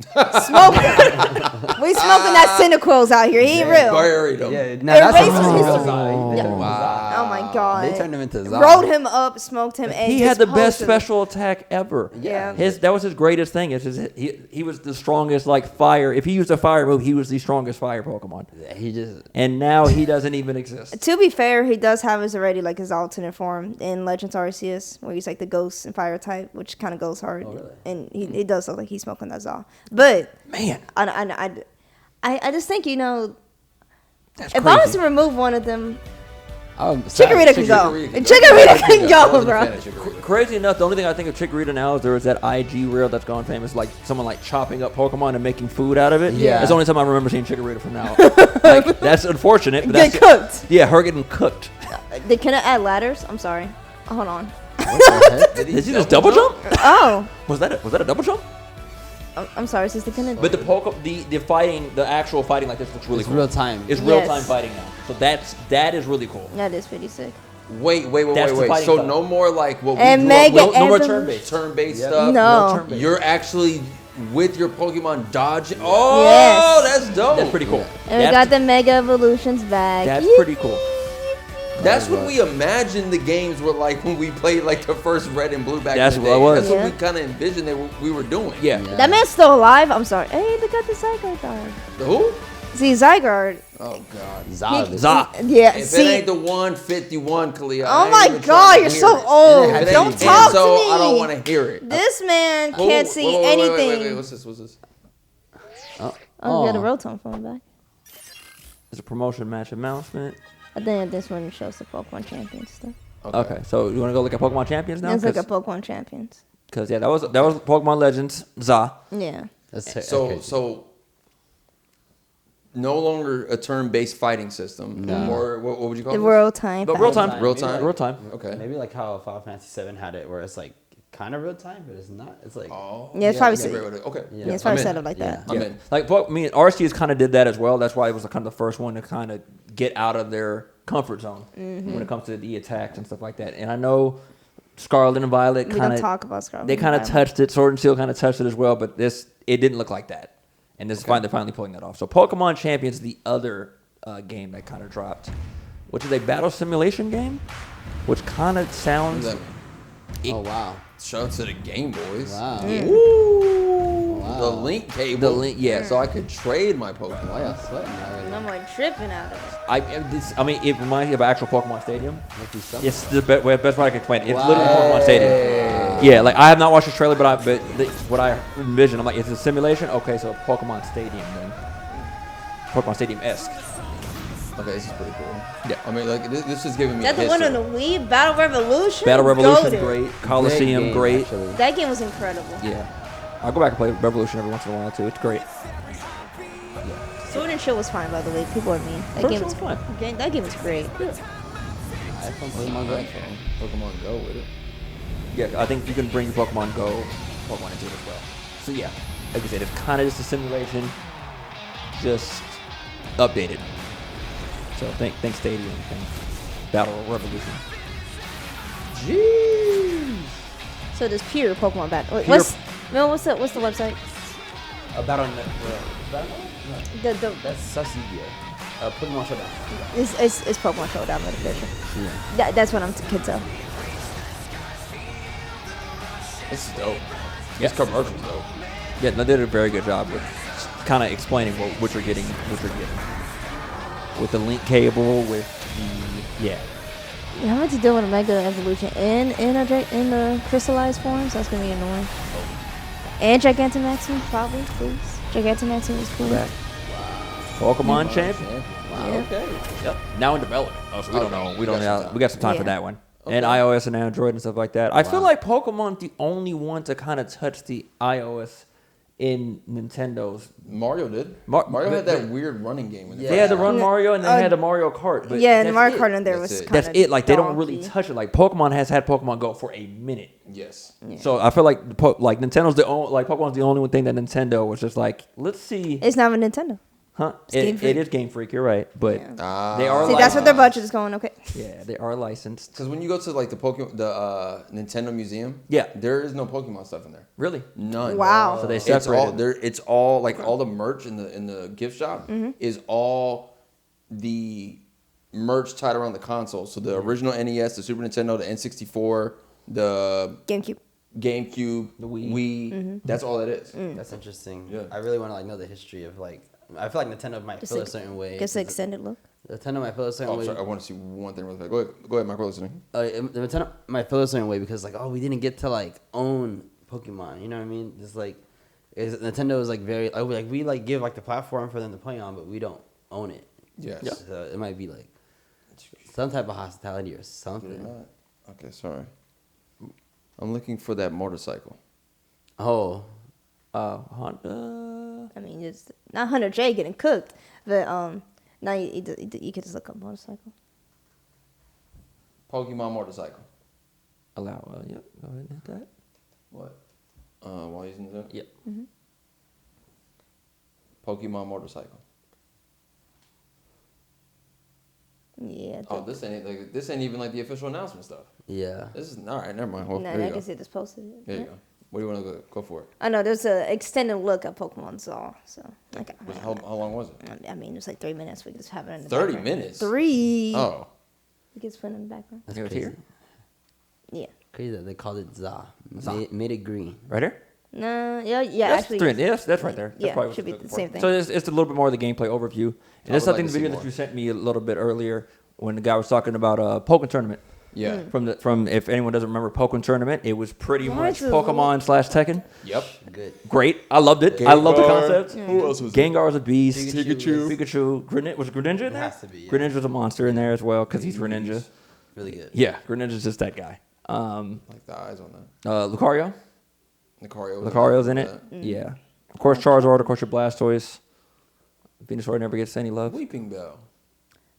Smoking. We smoking that Cyndaquils out here. He ain't real. Buried him. Yeah, now that's Erased a his real history. Za. Yeah. Wow. Oh my god. They turned him into Za. Rolled him up, smoked him, and He just had the best posted him. special attack ever. Yeah. That was his greatest thing. He was the strongest fire. If he used a fire move, he was the strongest fire Pokemon. He just And now he doesn't even exist. To be fair, he does have his alternate form in Legends Arceus, where he's like the ghost and fire type, which kind of goes hard. Oh, really? And he does look like he's smoking that Za. But Man, I just think, that's if crazy. I was to remove one of them, I'm Chikorita can go. Chikorita can I go, wasn't a bro. fan of Chikorita. Crazy enough, the only thing I think of Chikorita now is there was that IG reel that's gone famous, like someone like chopping up Pokemon and making food out of it. Yeah. That's the only time I remember seeing Chikorita from now. Like, that's unfortunate. But Get that's cooked. Yeah, her getting cooked. They cannot add ladders. I'm sorry. Hold on. Did he just double jump? Oh, Was that a double jump? I'm sorry, sister. But the fighting, the actual fighting like this looks really It's cool. real time. It's real Yes. time fighting now. So that is really cool. That is pretty sick. Wait. That's the fighting So style. no more like what we And grew up Mega with. No more Evan- turn-based. Turn-based Yep. stuff. No. turn-based. You're actually with your Pokemon dodging. Oh, Yes. that's dope. That's pretty cool. And we got the Mega Evolutions back. That's Yee. pretty cool. That's what we imagined the games were like when we played like the first Red and Blue back That's in the what day. it was. That's what Yeah. we kind of envisioned we were doing. Yeah. That man's still alive. I'm sorry. Hey, they got the Zygarde dog. The who? See, Zygarde. Oh God. Za. Za. Yeah. If see. it ain't the 151, Kalia. Oh I my ain't even God, trying to you're hear so it. old. If it Don't ain't talk to Enzo, me. I don't want to hear it. This man Who- can't see wait, anything. Wait, what's this? Oh, we got a Rotom phone back. It's a promotion match announcement. I think this one shows the Pokemon Champions stuff. Okay, so you want to go look at Pokemon Champions now? It's like a Pokemon Champions. Because yeah, that was Pokemon Legends Za. Yeah. So no longer a turn-based fighting system. No. Or what would you call The it? World Time. But real Pack. time. Real time? Real time. Okay. Maybe like how Final Fantasy VII had it, where it's like kind of real time, but it's not. It's like Oh, Yeah, it's probably yeah, set- right. Okay. Yeah, Yeah, it's I'm probably in. set up like that. I'm Yeah. in. Like Arceus kind of did that as well. That's why it was kind of the first one to kind of get out of their comfort zone when it comes to the attacks and stuff like that. And I know Scarlet and Violet We don't kind of talk about Scarlet. they and kind of Violet. touched it. Sword and Shield kind of touched it as well, but it didn't look like that. And this is they're finally pulling that off. So Pokemon Champions, the other game that kind of dropped, which is a battle simulation game, which kind of sounds. That- oh wow, Shout out to the Game Boys. wow, Ooh. Wow. The link cable. The link, yeah. So I could trade my Pokemon. why y'all sweating already? I'm like tripping out of it. I mean, it reminds me of an actual Pokemon Stadium. Lucky something. It's the best way I can explain it. It's Wow. literally Pokemon Stadium. Yeah, like I have not watched the trailer, but what I envision, I'm like, it's a simulation. Okay, so Pokemon Stadium then. Pokemon Stadium-esque. Okay, this is pretty cool. Yeah. I mean, like this is giving me. That's the one on the Wii, Battle Revolution. Battle Revolution, Goated. great. Coliseum, game, great. actually. That game was incredible. Yeah. I'll go back and play Revolution every once in a while too. It's great. Sword and Shield was fine, by the way. People are mean. That Sword game and was Shield was fun. That game was great. Pokemon Go. Pokemon Go with it. Yeah, I think you can bring your Pokemon Go Pokemon into it as well. So yeah, like I said, it's kind of just a simulation, just updated. So thanks Stadium, thanks Battle Revolution. Jeez. So there's pure Pokemon battle. Wait, Pure- what's the website? Battle Net. The That's Sussy. Pokemon Showdown. it's Pokemon Showdown notification. Yeah. That's what I'm kids of. This is dope. Yeah. This commercial's dope. Yeah, they did a very good job with kind of explaining what you're getting, with the link cable, with the How much to deal with a Mega Evolution in the crystallized forms? That's gonna be annoying. And Gigantamaxing, probably, please. Gigantamaxing is cool. Back. Pokemon Champion. Wow. Yeah. Okay. Yep. Now in development. Oh, so we don't know. We don't know. We got some time for Yeah. that one. Okay. And iOS and Android and stuff like that. I feel Wow. like Pokemon's the only one to kind of touch the iOS in Nintendo's. Mario did. Mario Mario had but- that weird running game. Yeah. They had the Run Mario and they Uh, had the Mario Kart. But Yeah, and the that's Mario it. Kart in there That's was it. kind of That's it. Like they don't really touch it. Like Pokemon has had Pokemon Go for a minute. Yes. So I feel like like Nintendo's the only Pokemon's the only one thing that Nintendo was just like, let's see. It's not a Nintendo. Huh? Game It Freak. is Game Freak. You're right, but Yeah. they are. See, that's what their budget is going. Okay. Yeah, they are licensed. Because when you go to like the Nintendo Museum, Yeah. there is no Pokemon stuff in there. Really? None. Wow. So they It's all separated. there. It's all like all the merch in the gift shop is all the merch tied around the console. So the original NES, the Super Nintendo, the N64, the GameCube. GameCube, The Wii. Mm-hmm. That's all it is. That's interesting. Yeah. I really want to know the history of I feel like Nintendo might feel a like- certain way. Just an extended look. Nintendo might feel a certain Oh, way. sorry. I want to see one thing real quick. Go ahead, Michael. Listening. Nintendo might feel a certain way because we didn't get to own Pokemon. You know what I mean? Just Nintendo is very we give the platform for them to play on, but we don't own it. Yes. Yeah. So it might be some type of hospitality or Did it something. not? Okay, sorry. I'm looking for that motorcycle. Oh, Honda. I mean, it's not Hunter J getting cooked, but now you can just look up motorcycle. Pokemon motorcycle. Allow. Yep. Go ahead and hit that. What? While using the yep. Pokemon motorcycle. Yeah. Oh, this ain't even the official announcement stuff. Yeah. This is all right. Never mind. Well, No, there I you go. can see this posted. There you go. What do you want to go for it? I know there's an extended look at Pokemon Saw, so How long was it? I mean, it's 3 minutes. We can just have it in the 30 background. minutes? 3. Oh, We can just put it in the background. That's It was crazy. here? Yeah. Crazy that they called it Za. Za. Made it green. Right here. No, yeah, That's actually. three. Yes, that's right there. That's Yeah, probably what should you're be the looking same for. thing. So it's a little bit more of the gameplay overview. And that's would something like the to see video more. that you sent me a little bit earlier when the guy was talking about Pokémon Tournament. yeah. From if anyone doesn't remember Pokémon Tournament, it was pretty Why much is it- Pokemon/Tekken. Yep. Good. Great. I loved it. I loved the concept. Who else was Gengar was a beast. Pikachu. Pikachu. Was Greninja in It there? has to be, yeah. Greninja was a monster in there as well because he's Greninja. Really good. Yeah, Greninja's just that guy. Like the eyes on that. Lucario. Lucario. Lucario's in it. Yeah. Of course, Charizard. Of course, your Blastoise. Venusaur never gets any love. Weeping Bell.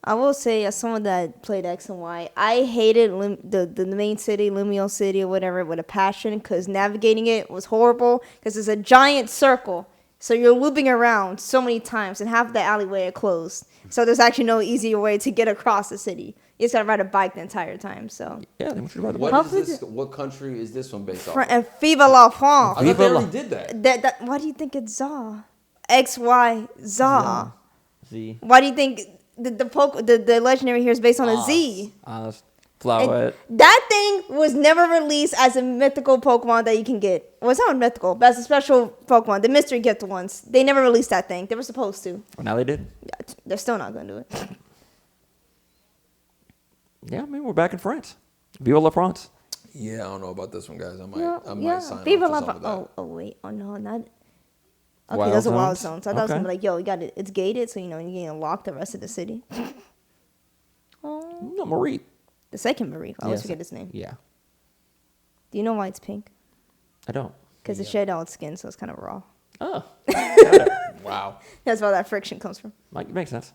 I will say, as someone that played X and Y, I hated the main city, Lumio City or whatever, with a passion because navigating it was horrible because it's a giant circle. So you're looping around so many times and half the alleyway are closed. So there's actually no easier way to get across the city. You just got to ride a bike the entire time. So. Yeah, they want you to ride the What bike. is Hopefully this? What country is this one based off? And Viva la I France. thought they Viva la- already did that. Why do you think it's Za? XY Za. Z. Why do you think the legendary here is based on a Z? Flowerhead. And that thing was never released as a mythical Pokemon that you can get. Well, it's not mythical, but as a special Pokemon, the mystery gift ones. They never released that thing. They were supposed to. Well, now they did. They're still not going to do it. Yeah, I mean, we're back in France. Viva la France. Yeah, I don't know about this one, guys. I might sign Viva up La for some of that. Oh wait, oh no, not. Okay, Wild those are wild zones? zones. I thought it was Okay. gonna be like, yo, you got it. It's gated, so you're getting locked the rest of the city. No, Marie. The second Marie. I always Yes. forget his name. Yeah. Do you know why it's pink? I don't. Because it shed all its skin, so it's kind of raw. Oh. Wow. That's where that friction comes from. Like, it makes sense.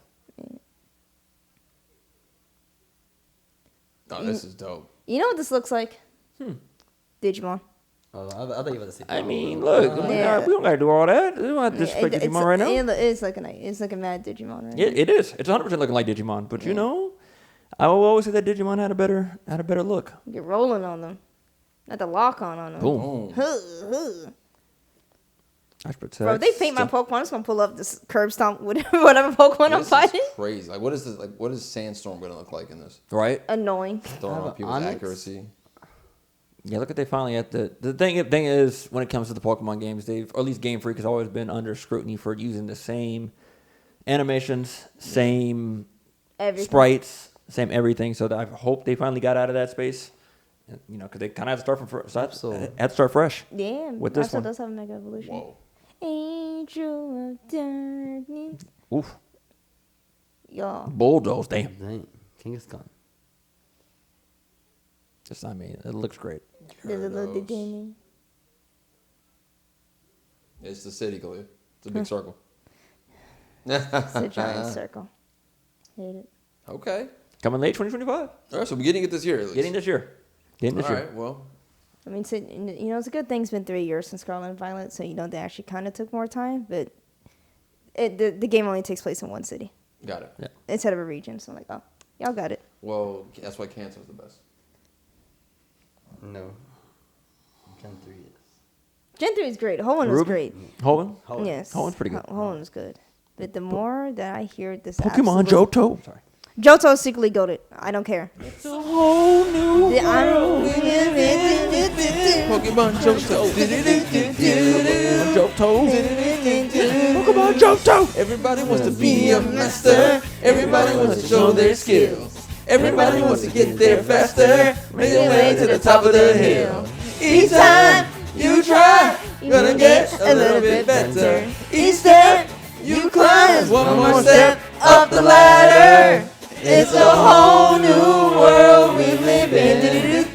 Oh, this is dope. You know what this looks like? Digimon. Oh, I thought you were about to say. I mean, look, Yeah. we don't gotta do all that. We don't have to disrespect Digimon right now. It's like a mad Digimon right It is. It's 100% looking like Digimon. But you know, I will always say that Digimon had a better look. now. Get rolling on them. Not the lock on them. Boom. Boom. I protect. Bro, if they paint my Pokemon, I'm just gonna pull up this curb stomp with whatever Pokemon I'm This fighting. is crazy. Like, what is this? Like, what is Sandstorm gonna look like in this? Right? Annoying. Throwing on people's Onyx? accuracy. Yeah, look at they finally at the thing is when it comes to the Pokemon games, or at least Game Freak has always been under scrutiny for using the same animations, same Everything. sprites, same everything. So I hope they finally got out of that space. You know, because they kind of have to start from fresh. Absolutely. Had to start fresh. Yeah, With this Astro one. does have a Mega Evolution. Whoa. Angel of Darkness. Oof, Y'all. bulldoze, damn. Dang, King is gone. Just I mean, it looks great. There's a little Gyarados. Digimon. It's the city, Khalid. It's a big circle. It's a giant circle. Hate it. Okay. Coming late 2025. All right, so we're getting it this year at least. Getting this year. Getting this All year. right, well. I mean, so, you know, it's a good thing it's been 3 years since Scarlet and Violet, so you know they actually kind of took more time, but the game only takes place in one city Got it. Yeah. instead of a region. So I'm like, oh, y'all got it. Well, that's why Kanto's the best. No. Gen 3 is. Gen 3 is great. Hoenn was Ruby? great. Hoenn? Yes. Hoenn's pretty good. Hoenn was good. But the more that I hear this Pokemon absolute- Johto. Sorry. Johto is secretly goated. I don't care. It's a whole new Pokemon Johto. Pokemon Johto. Everybody wants to be a master. Everybody wants to show their skills. Everybody wants to get there faster. Make their way to the top of the hill. Each time you try, you're gonna get a little bit better. Each step you climb is one more step up the ladder. It's a whole new world we live in.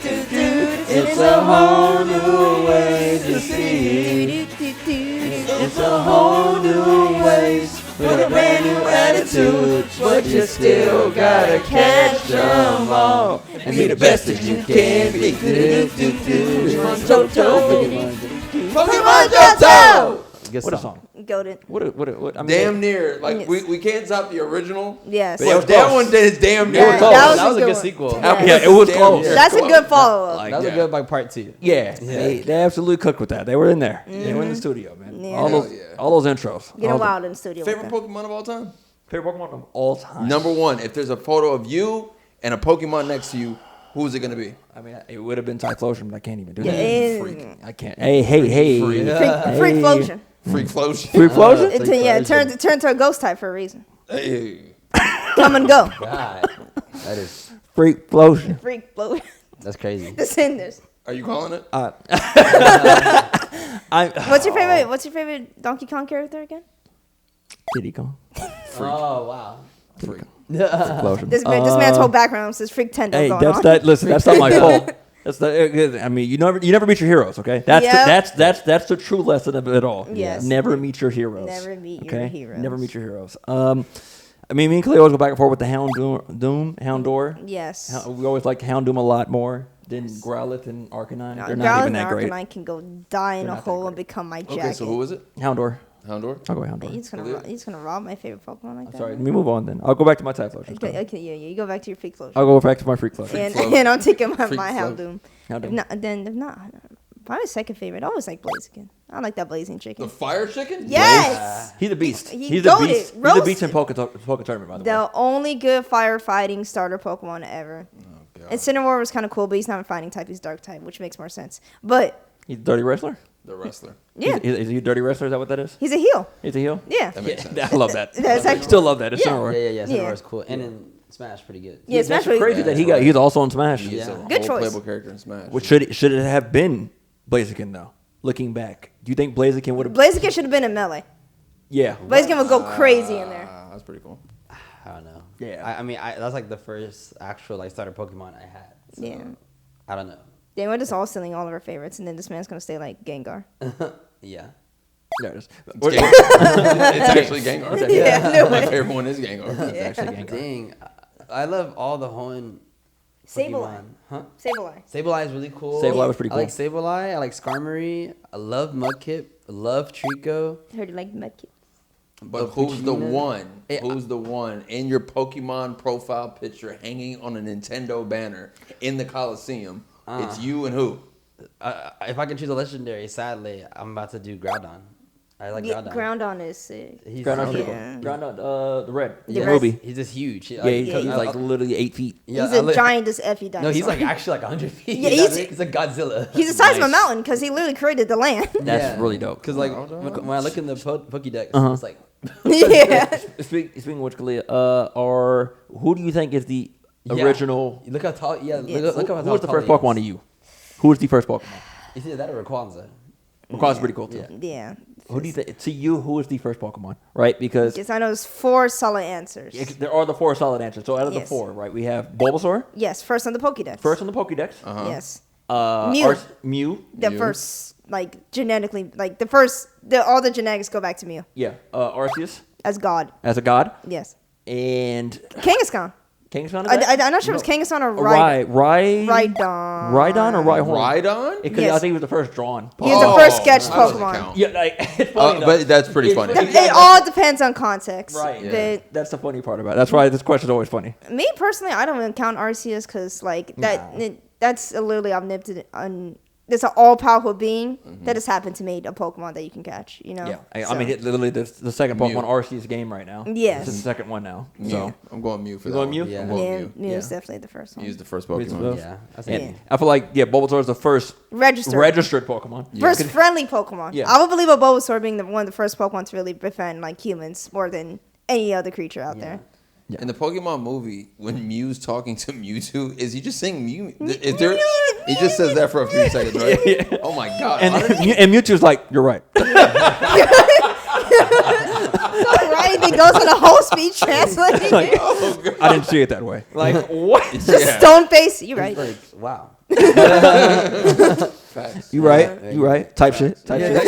It's a whole new way to see. It's a whole new ways with a brand new attitude, but you still gotta catch them all and be the best that you can be. Pokemon Johto. Pokemon Johto. Good What a song. song. Goated. What, I mean, Damn near. Like, Yes. we can't top the original. Yes. But it was But that close. one is damn near. Yeah, close. that was a a good good sequel. one. Yeah, it was Damn close. near. That's a good follow-up. Like, That was Yeah. a good like part 2. yeah, they absolutely cooked with that. They were in there. They were in the studio, man. Yeah. All those, Hell yeah. all those intros. Getting All wild in the studio. Favorite with that. Pokemon of all time? Favorite Pokemon of all time. Number one. If there's a photo of you and a Pokemon next to you, who's it gonna be? I mean, it would have been Typhlosion, but I can't even do Yeah, that. it- Freak. I can't. Hey. Freak Flosion. Freak Flosion. Freak Flosion? It turned to a ghost type for a reason. Hey. Come and go. God, that is Freak Flosion. Freak Flosion. that's crazy. The Cinders. Are you calling it? What's your favorite Donkey Kong character again? Diddy Kong. Oh wow. Freak. Flosion. This man's whole background says Freak Tendo Hey, going that's on. that. Listen, that's not my fault. That's the. I mean, you never meet your heroes. Okay, that's Yep. that's the true lesson of it all. Yes. Never meet your heroes. Never meet your heroes. Never meet your heroes. I mean, me and Clay always go back and forth with the Houndour. Yes. We always like Houndoom a lot more than Growlithe and Arcanine. No, They're not even Growlithe that and great. Arcanine can go die in They're a not that hole and great. become my jacket. Okay, so who is it? Houndour. Houndour? I'll go with Houndour. He's gonna rob my favorite Pokemon like I'm that. sorry. Let me move on then. I'll go back to my Typhlosion. Okay, yeah, you go back to your Freak Flosion. I'll go back to my Freak Flosion. And I'm taking my Freak Flow. Houndoom. Houndoom. If not, probably second favorite. I always like Blaziken. I like that blazing The chicken. Fire Chicken? Yes. He's a beast. He He's a goated, beast. He's a roasted. beast in Poké Tournament, by the way. The only good firefighting starter Pokemon ever. God. And Cinnamoroar was kind of cool, but he's not a fighting type. He's dark type, which makes more sense. But He's a dirty wrestler? The wrestler. yeah, Is he a dirty wrestler? Is that what that is? he's a heel. He's a heel? Yeah. That makes sense. I love that. That's actually- Still love that. It's Yeah. Cinnamoroar. Yeah. Yeah. Cinnamore's cool. And then Smash pretty good. Yeah, Smash That's crazy that he's also on Smash. He's a Good whole choice. playable character in Smash. Which should it have been Blaziken though? Looking back, do you think Blaziken would have? Blaziken should have been in Melee. Yeah. Blaziken would go crazy in there. That's pretty cool. I don't know. Yeah. I mean, that's like the first actual like starter Pokemon I had. So, Yeah. I don't know. Then we're just all stealing all of our favorites, and then this man's gonna stay like Gengar. Yeah. There it is. It's actually Gengar. Yeah, no My way. favorite one is Gengar. It's actually Gengar. Dang, I love all the Hoenn Sableye. Pokemon. Huh? Sableye. Sableye is really cool. Sableye was pretty I like cool. Sableye. I like Skarmory. I love Mudkip. I love Trico. I heard you like Medkit. But who's the Pokemon? one? Hey, Who's the one in your Pokemon profile picture hanging on a Nintendo banner in the Coliseum? It's you and who? If I can choose a legendary, sadly, I'm about to do Groudon. I like Yeah, Groudon. Groundon is sick. He's Groundon's pretty Yeah. cool. Groundon, the red. The The red. Ruby. He's just huge. Yeah, he's I- like literally 8 feet. yeah, He's a giant as Effie dinosaur. No, he's like actually like 100 feet. Yeah, You know what I he's- mean? He's a Godzilla. He's the size of a Nice. mountain because he literally created the land. That's really dope. Because like Wow. when I look in the Pokédex, Uh-huh. it's like Yeah. Speaking of which, Kalia, who do you think is the Yeah. original? Look how tall. Yeah, Yes. look how tall. Who was the first he is. Pokemon to you? Who was the first Pokemon? It's either that or Rayquaza. Rayquaza's pretty cool too. Yeah. Yeah. Who do you think? To you, who is the first Pokemon? Right? Because Yes, I know there's 4 solid answers. there are the 4 solid answers. So out of the Yes. 4, right, we have Bulbasaur, Yes, first on the Pokédex. first on the Pokédex. Yes. Mew. Mew. Mew. The Mew. first, like, genetically, like, all the genetics go back to Mew Yeah. Arceus as God. as a god. Yes. And Kangaskhan. Kangaskhan. I'm not sure if it's Kangaskhan or Rhydon. Rhydon Rhydon. or Rhyhorn? Rhydon? Because Yes. I think he was the first drawn. He was the first sketch that doesn't Pokemon. count. Yeah, like, it's funny though. But that's pretty funny. It all depends on context. Right. Yeah. But That's the funny part about it. That's why this question is always funny. me personally, I don't even count Arceus because, like, that's a literally omnipotent. There's an all-powerful being that has happened to make a Pokemon that you can catch. You know. Yeah, I So- mean, literally the second Mew. Pokemon Arceus game right now. Yes. It's the second one now. Mew. So I'm going Mew for You that going one. Mew? Yeah. I'm going Yeah, Mew. Mew is Yeah. definitely the first one. He's the first Mew is the Pokemon. first. Yeah, I and think. I feel like Bulbasaur is the first Registered. Pokemon. First friendly Pokemon. Yeah. I would believe a Bulbasaur being one of the first Pokemon to really befriend like humans more than any other creature out there. Yeah. In the Pokemon movie, when Mew's talking to Mewtwo, is he just saying Mew? Is there? He just says that for a few seconds, right? Yeah. Oh my god! And Mewtwo's like, you're right. Right? He goes on a whole speech translating. Like, it. Oh god! I didn't see it that way. Like, what? Yeah. Stone face. You're right. Like wow. Facts. You right? You right? Type shit. Type shit.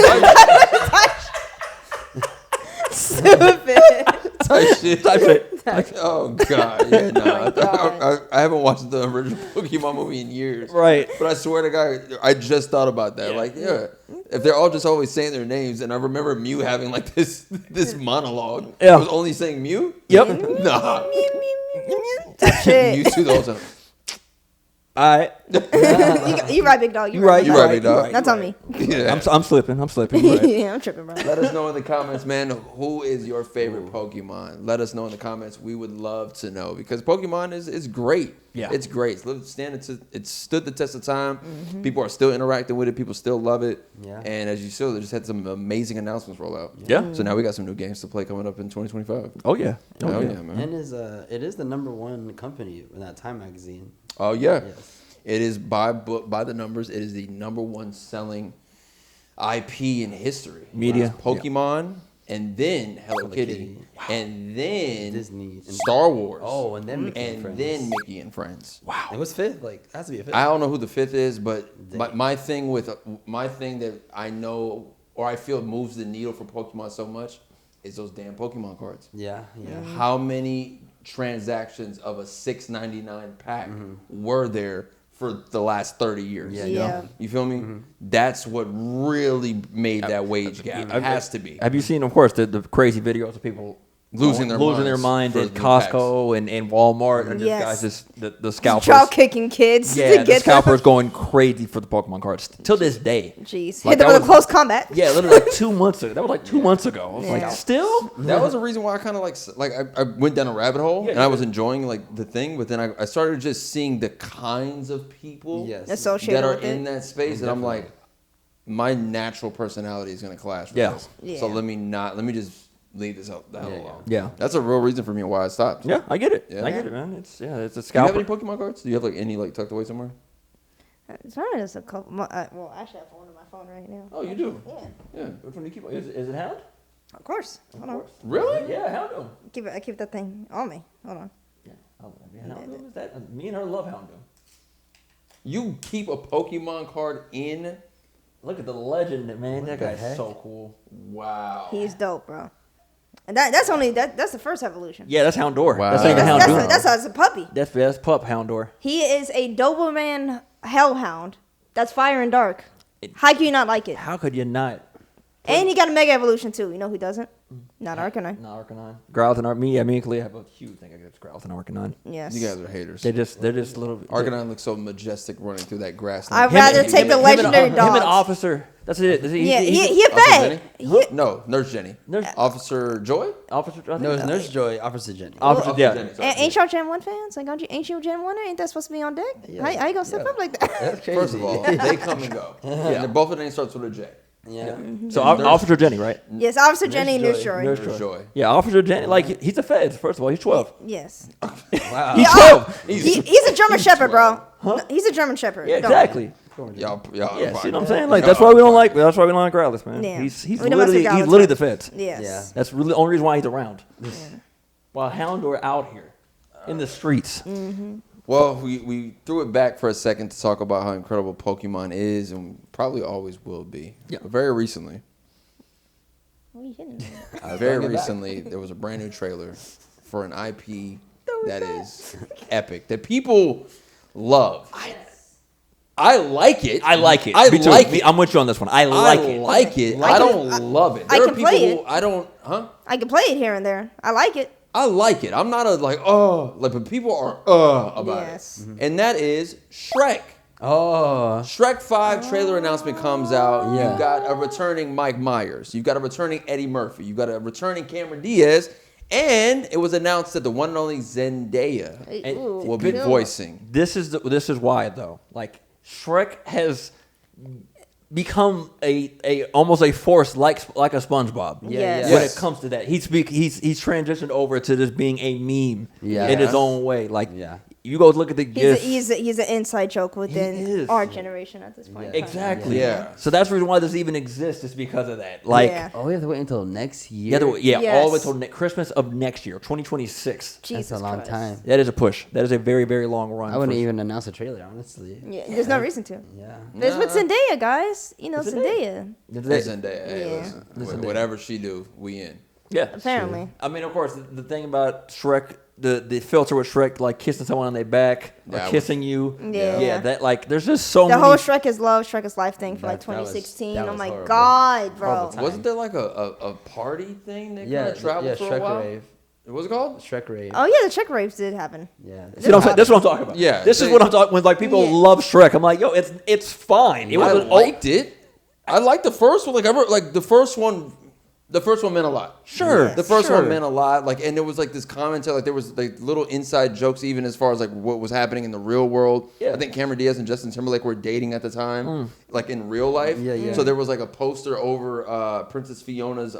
Stupid. Type shit. Type shit. Oh god! Yeah, no, God. I haven't watched the original Pokemon movie in years. Right. But I swear to God, I just thought about that. Yeah. Like, yeah, if they're all just always saying their names, and I remember Mew having like this monologue. Yeah. I was only saying Mew. Yep. Nah. That shit. Mewtwo the whole time. All right. You right, big dog. You right. You right, big dog. That's on me. Yeah. I'm slipping. I'm slipping. You right. Yeah, I'm tripping, bro. Let us know in the comments, man, who is your favorite Pokemon? Let us know in the comments. We would love to know because Pokemon is great. Yeah. It's great. It stood the test of time. People are still interacting with it. People still love it. Yeah. And as you saw, they just had some amazing announcements roll out. Yeah. So now we got some new games to play coming up in 2025. Oh yeah. Oh, yeah, man. And it is the #1 company in that Time magazine. Oh, yeah. Yes. It is by the numbers. It is the #1 selling IP in history. Media. It's Pokemon, and then Hello Hello Kitty, Kitty. and then Disney and Star Wars. Oh, and then Mickey and and Friends. then Mickey and Friends. Wow. It was 5th. Like it has to be a 5th. I don't know who the 5th is, but my thing that I know or I feel moves the needle for Pokemon so much is those damn Pokemon cards. Yeah. How many transactions of a $6.99 pack were there for the last 30 years? Yeah. Yeah. You feel me? That's what really made that wage gap. It has to be. Have you seen, of course, the crazy videos of people Losing their mind for at new Costco and Walmart, and Yes. guys just the scalpers. Child kicking kids Yeah, to the get scalpers going crazy for the Pokemon cards till this day. Jeez. Like, Hit them that with a was- close combat. Yeah, literally like 2 months ago. That was like 2 months ago. I was Yeah. like, still? That was a reason why I kind of I went down a rabbit hole Yeah, and I you was did. enjoying like the thing, but then I started just seeing the kinds of people Yes. Associated that are with in it. that space, and I'm like, my natural personality is gonna clash with Yeah. this. Yeah. So let me just leave this the hell alone. Yeah. That's a real reason for me why I stopped. Yeah, I get it. Yeah. I get it, man. It's a Do you have scalper. any Pokemon cards? Do you have like any like tucked away somewhere? It's probably just a couple. Well, actually, I have one on my phone right now. Oh, you do? Yeah, Yeah. Which one do you keep? Is it Hound? of course. Hold on. Really? Yeah, Houndoom. I keep that thing on me. Hold on. Yeah, Houndoom is that? Me and her love Houndoom. You keep a Pokemon card in? Look at the legend, man. What That the guy's heck? so cool. Wow. He's dope, bro. And that's the first evolution. Yeah, that's Houndour. Wow. That's Yeah, not even Houndoom. That's a puppy. That's pup Houndour. He is a Doberman Hellhound. That's fire and dark. How can you not like it? How could you not? And he got a mega evolution too. You know who doesn't? Not Arcanine. Not Arcanine. Growlithe and me, immediately have a huge thing against Growlithe and Arcanine. Yes. You guys are haters. They're just little. Arcanine looks so majestic running through that grass. I'd rather take the legendary Him and dogs. Officer. That's it. Yeah, he a Officer fag. Jenny? No, Nurse Jenny. Nurse- Officer Joy? Officer. I think No, it's that's- Nurse Joy, Officer Jenny. Officer. Officer Yeah. Jenny, sorry. Ain't y'all Gen 1 fans? Like, ain't you Gen 1? Ain't that supposed to be on deck? Yeah. How you gonna step Yeah. up like that? That's crazy. First of all, they come and go. And both of their names starts with a J. yeah. So Officer Jenny, right? Yes, Officer Jenny and Nurse Joy. Joy. Nurse Joy. Yeah, Officer Jenny. Like he's a Fed. First of all, he's 12. Yes. Wow. He's Yeah. 12. He's a German Shepherd, bro. No, he's a German Shepherd. Yeah, Don't- exactly. Y'all. Yeah, see what I'm saying? Like that's why we don't like. That's why we don't like Growlithe, man. Yeah. He's We don't mess with Growlithe, literally right? the Feds. Yes. Yeah. That's really the only reason why he's around. While Houndour out here in the streets. Well, we threw it back for a second to talk about how incredible Pokemon is and probably always will be. Yeah. But very recently, What are you hitting? very recently, there was a brand new trailer for an IP that is epic, that people love. I like it. I like it. I Me too. like it. I'm with you on this one. I like it. I like it. I don't love it. I There are can play people it. I don't. Huh? I can play it here and there. I like it. I like it. I'm not a like but people are about Yes. it. And that is Shrek. Oh. Shrek 5 trailer announcement comes out. Yeah. You've got a returning Mike Myers. You've got a returning Eddie Murphy. You've got a returning Cameron Diaz. And it was announced that the one and only Zendaya Ooh, will be cool. voicing. This is why though. Like Shrek has become a almost a force like a SpongeBob. Yes. When Yes. it comes to that, he's transitioned over to just being a meme Yeah. in his own way. Like Yeah. you go look at the gifs. He's an inside joke within is. our generation at this point. in time. Exactly. Yeah. So that's the reason why this even exists is because of that. Like Yeah. Oh, we have to wait until next year. all the way Yes. till Christmas of next year, 2026. Jesus That's a long Christ. time. That is a push. That is a very, very long run. I wouldn't for- even announce a trailer, honestly. Yeah, there's no reason to. Yeah. There's with Zendaya, guys. You know Zendaya. Zendaya. It's Zendaya. Hey, Yeah. listen, whatever she do, we in. Yeah. Apparently. I mean, of course, the thing about Shrek, the filter with Shrek, like kissing someone on their back or Yeah, kissing you. Yeah. That like, there's just so The many. whole Shrek is love, Shrek is life thing for like That was- 2016. that Oh was my horrible. God, bro. Horrible time. Wasn't there like a party thing that Yeah. kind of traveled Yeah. for a Shrek while? Rave. What's it called? Shrek Rave. Oh yeah, the Czech rapes did happen. Yeah. See what I'm saying? This is what I'm talking about. Yeah, This is they- what I'm talking. When like people Yeah. love Shrek, I'm like, yo, it's fine. It I was liked it. I liked the first one. Like the first one. The first one meant a lot. Sure. The first sure. one meant a lot. Like, and there was like this commentary. Like, there was like little inside jokes, even as far as like what was happening in the real world. Yeah. I think Cameron Diaz and Justin Timberlake were dating at the time, like in real life. Yeah, yeah. So there was like a poster over Princess Fiona's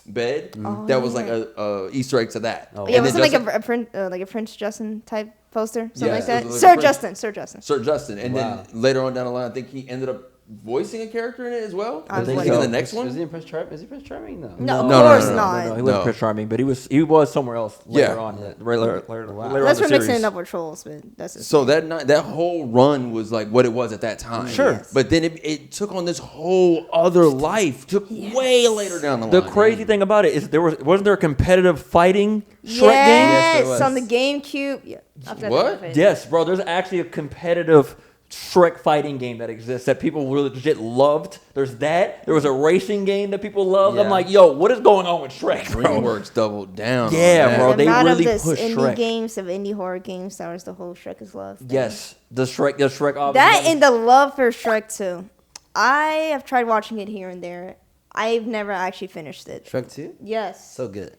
bed that was like a Easter egg to that. Oh. Yeah, And was it then like a Prince Justin type poster, something Yes, like it that? was like a Sir Prince- Justin, Sir Justin. Sir Justin, and Wow. then later on down the line, I think he ended up voicing a character in it as well. I think think in so. the next Is one. he in Prince Charming? Is he Prince Charming? No. No, of No, course no, no, not. No, he wasn't No. Prince Charming, but he was somewhere else later Yeah. on. Yeah. Later Wow. on Unless the we're mixing series. it up with trolls, but that's just So that whole run was like what it was at that time. Sure. Yes. But then it took on this whole other life. Took way later down the line. The crazy thing about it is wasn't there a competitive fighting Shrek game? Yes, there yes, was. on the GameCube. Yeah, I forgot What? the name of it. Yes, bro. There's actually a competitive Shrek fighting game that exists that people really legit loved. There's that. There was a racing game that people loved. I'm Yeah. like, yo, what is going on with Shrek, bro? DreamWorks doubled down. Yeah, on that. bro. The They amount really of this pushed indie Shrek. games, of indie horror games, that was the whole Shrek is love thing. Yes, the Shrek obviously. That and the love for Shrek too. I have tried watching it here and there. I've never actually finished it. Shrek 2? Yes. So good.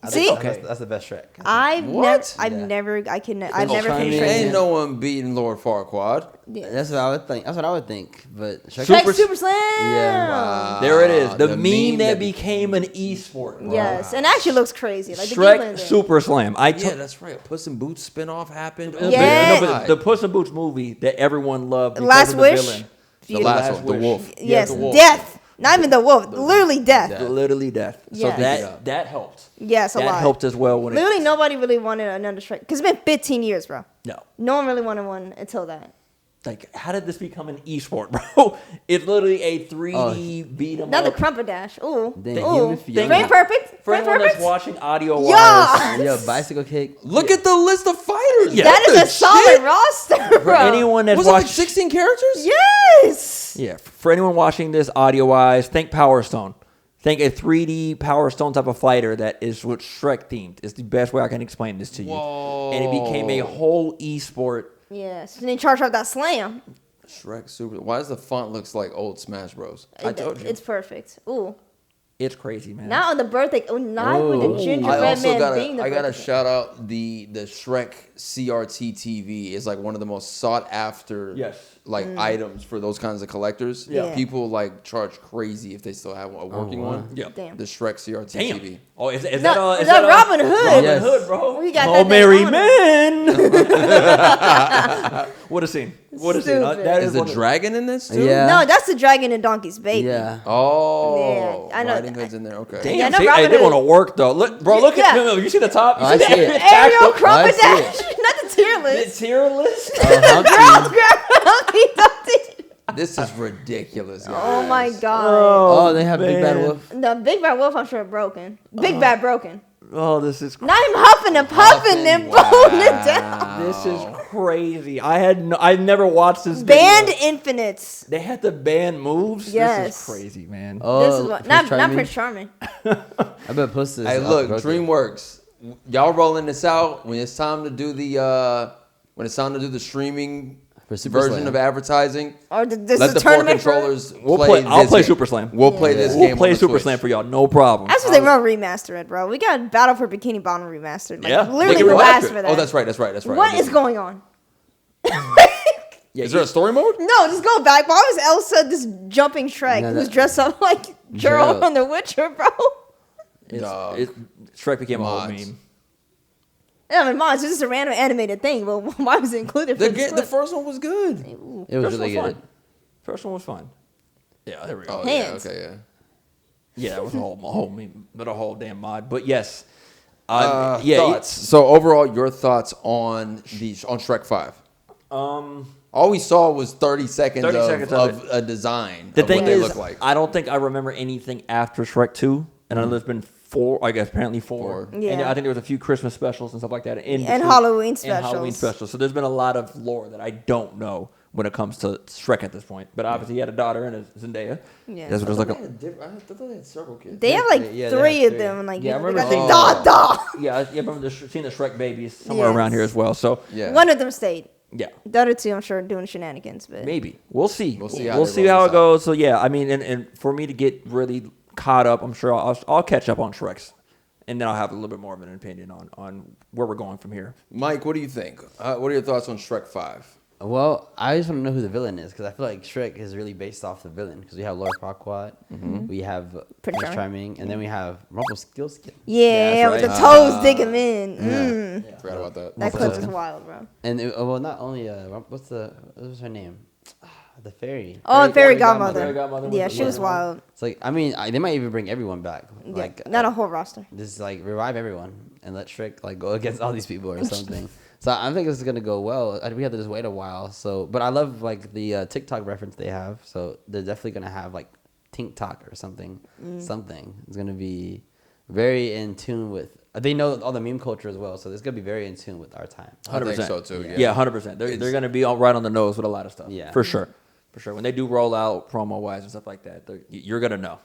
See? That's the best Shrek. I've Yeah. never Chiming finished in. Ain't Shrek. no one beating Lord Farquaad. Yeah. That's what I would think. That's what I would think. But Shrek Super Slam. Yeah. Wow. There it is. The The meme that meme became an esport. Bro. Yes, and actually looks crazy. Like the gameplay in Shrek there. Super Slam. Yeah, that's right. Puss in Boots spinoff happened. Yeah. No, but the Puss in Boots movie that everyone loved. because Last of the Wish? Villain. The last one, the Wish. wolf. Yeah, Yes, the wolf. death. Not even the wolf. Literally death. Literally death. So Yes. that helped. Yes, a That lot. helped as well. When Literally, nobody really wanted another Shrek because it's been 15 years, bro. No. No one really wanted one until that. Like, how did this become an esport, bro? It's literally a 3D beat 'em Not the up. Crumper Dash. Ooh. Dang, Ooh. even if you- Frame perfect. For Frame anyone perfect. that's watching audio wise, Yeah. Yeah, bicycle kick. Look at the list of fighters. Yeah. That is What a the solid shit? roster, bro. for anyone that's Was it like watching, 16 characters? Yes. yeah, for anyone watching this audio wise, think Power Stone. Think a 3D Power Stone type of fighter that is what Shrek themed. It's the best way I can explain this to you. Whoa. And it became a whole esport. Yes. And then charge up that slam. Shrek Super. Why does the font looks like old Smash Bros? I told you. It's perfect. Ooh. It's crazy, man. Not on the birthday. Oh, not with the gingerbread I also man being the gotta birthday. shout out the Shrek CRT TV is like one of the most sought after Yes. items for those kinds of collectors. Yeah. People like charge crazy if they still have a working wow. one. Yeah. Damn. The Shrek CRT Damn. TV. Oh, is No, that is that Robin Hood? Robin Yes. Hood, bro. We got oh, that merry thing men. What a scene. What a scene. Stupid. That Is is the one of- dragon in this too? Yeah. No, that's the dragon and donkey's baby. Yeah. Oh, Yeah, I know. Riding Hood's in there. Okay. Damn, Yeah, no, see, Robin hey, they Hood. want to work though. Look, bro, look Yeah. at no, you see the top? You I see see that? it. Ariel I Crumper see Dash. Not the tier The list. tier list. Girls, grab This is ridiculous. Guys. Oh my god. Oh, they have Big Bad man. Wolf. The Big Bad Wolf, I'm sure, broken. Big Bad broken. Oh, this is Not him huffing and puffing and pulling it down. this is crazy. I never watched this. Banned video. infinites. They had to ban moves. Yes. This is crazy, man. Oh, This is what not Prince Charming. I bet Puss is. Hey, look, DreamWorks, y'all rolling this out when it's time to do the streaming For Super version Slam. of advertising. Or this Let is the a tournament for. Controllers We'll play. play. I'll this play game. Super Slam. We'll play this game. We'll play on the Super Switch. Slam for y'all. No problem. That's what they will remaster it, bro. We got Battle for Bikini Bottom remastered. Like, Yeah. literally They can the remaster last it. for that. Oh, that's right. What is going on? Yeah, Is there a story mode? No, just go back. Why was Elsa this jumping Shrek No, who's that- dressed up like Geralt Geralt. from The Witcher, bro? Dog. Shrek became a whole Mods. meme. Yeah, I mean, it's just a random animated thing. Well, why was it included? For The Switch? first one was good. It was First really one was good. fun. First one was fun. Yeah, there we go. Oh yeah. Hands. Okay. Yeah. Yeah, that was a whole meme, not a whole damn mod. But yes, Thoughts. So overall, your thoughts on Shrek 5? All we saw was 30 seconds, 30 of, seconds of a design. The of thing what they is, look like. I don't think I remember anything after Shrek 2. And I know there's been 4, I guess apparently 4. Yeah. And I think there was a few Christmas specials and stuff like that. In And between- Halloween And Halloween specials. specials. So there's been a lot of lore that I don't know when it comes to Shrek at this point. But obviously he had a daughter and a Zendaya. Yeah. That's what it was like. I thought they had several kids. They have like Yeah, they three have of three. them. And, like, Yeah, I they remember got seeing- the da. Yeah, I remember seeing the Shrek babies somewhere Yes. around here as well. So Yeah. One of them stayed. yeah. The other two, I'm sure, doing shenanigans. But Maybe. We'll see. We'll see how We'll they see roll how this it goes. So, yeah, I mean, and for me to get really caught up, I'm sure I'll catch up on Shrek's. And then I'll have a little bit more of an opinion on where we're going from here. Mike, what do you think? What are your thoughts on Shrek 5? Well, I just want to know who the villain is because I feel like Shrek is really based off the villain because we have Lord Farquaad, we have Prince Prince Charming, and then we have Rumpelstiltskin. yeah, that's with right. the toes dig him in. Forgot about that. That clip is wild, bro. And well, not only what's her name? The fairy. Oh, fairy godmother. Fairy godmother. godmother Yeah, was- she was wild. It's like I mean they might even bring everyone back. Yeah, Like not a whole roster. just like revive everyone and let Shrek like go against all these people or something. So I think it's gonna go well. We have to just wait a while. So, but I love like the TikTok reference they have. So they're definitely gonna have like TikTok or something. Something. It's gonna be very in tune with. They know all the meme culture as well. So it's gonna be very in tune with our time. I think 100%. so too. Yeah. Yeah, 100%. They're going to be right on the nose with a lot of stuff. Yeah. For sure. For sure. When they do roll out promo-wise and stuff like that, you're going to know.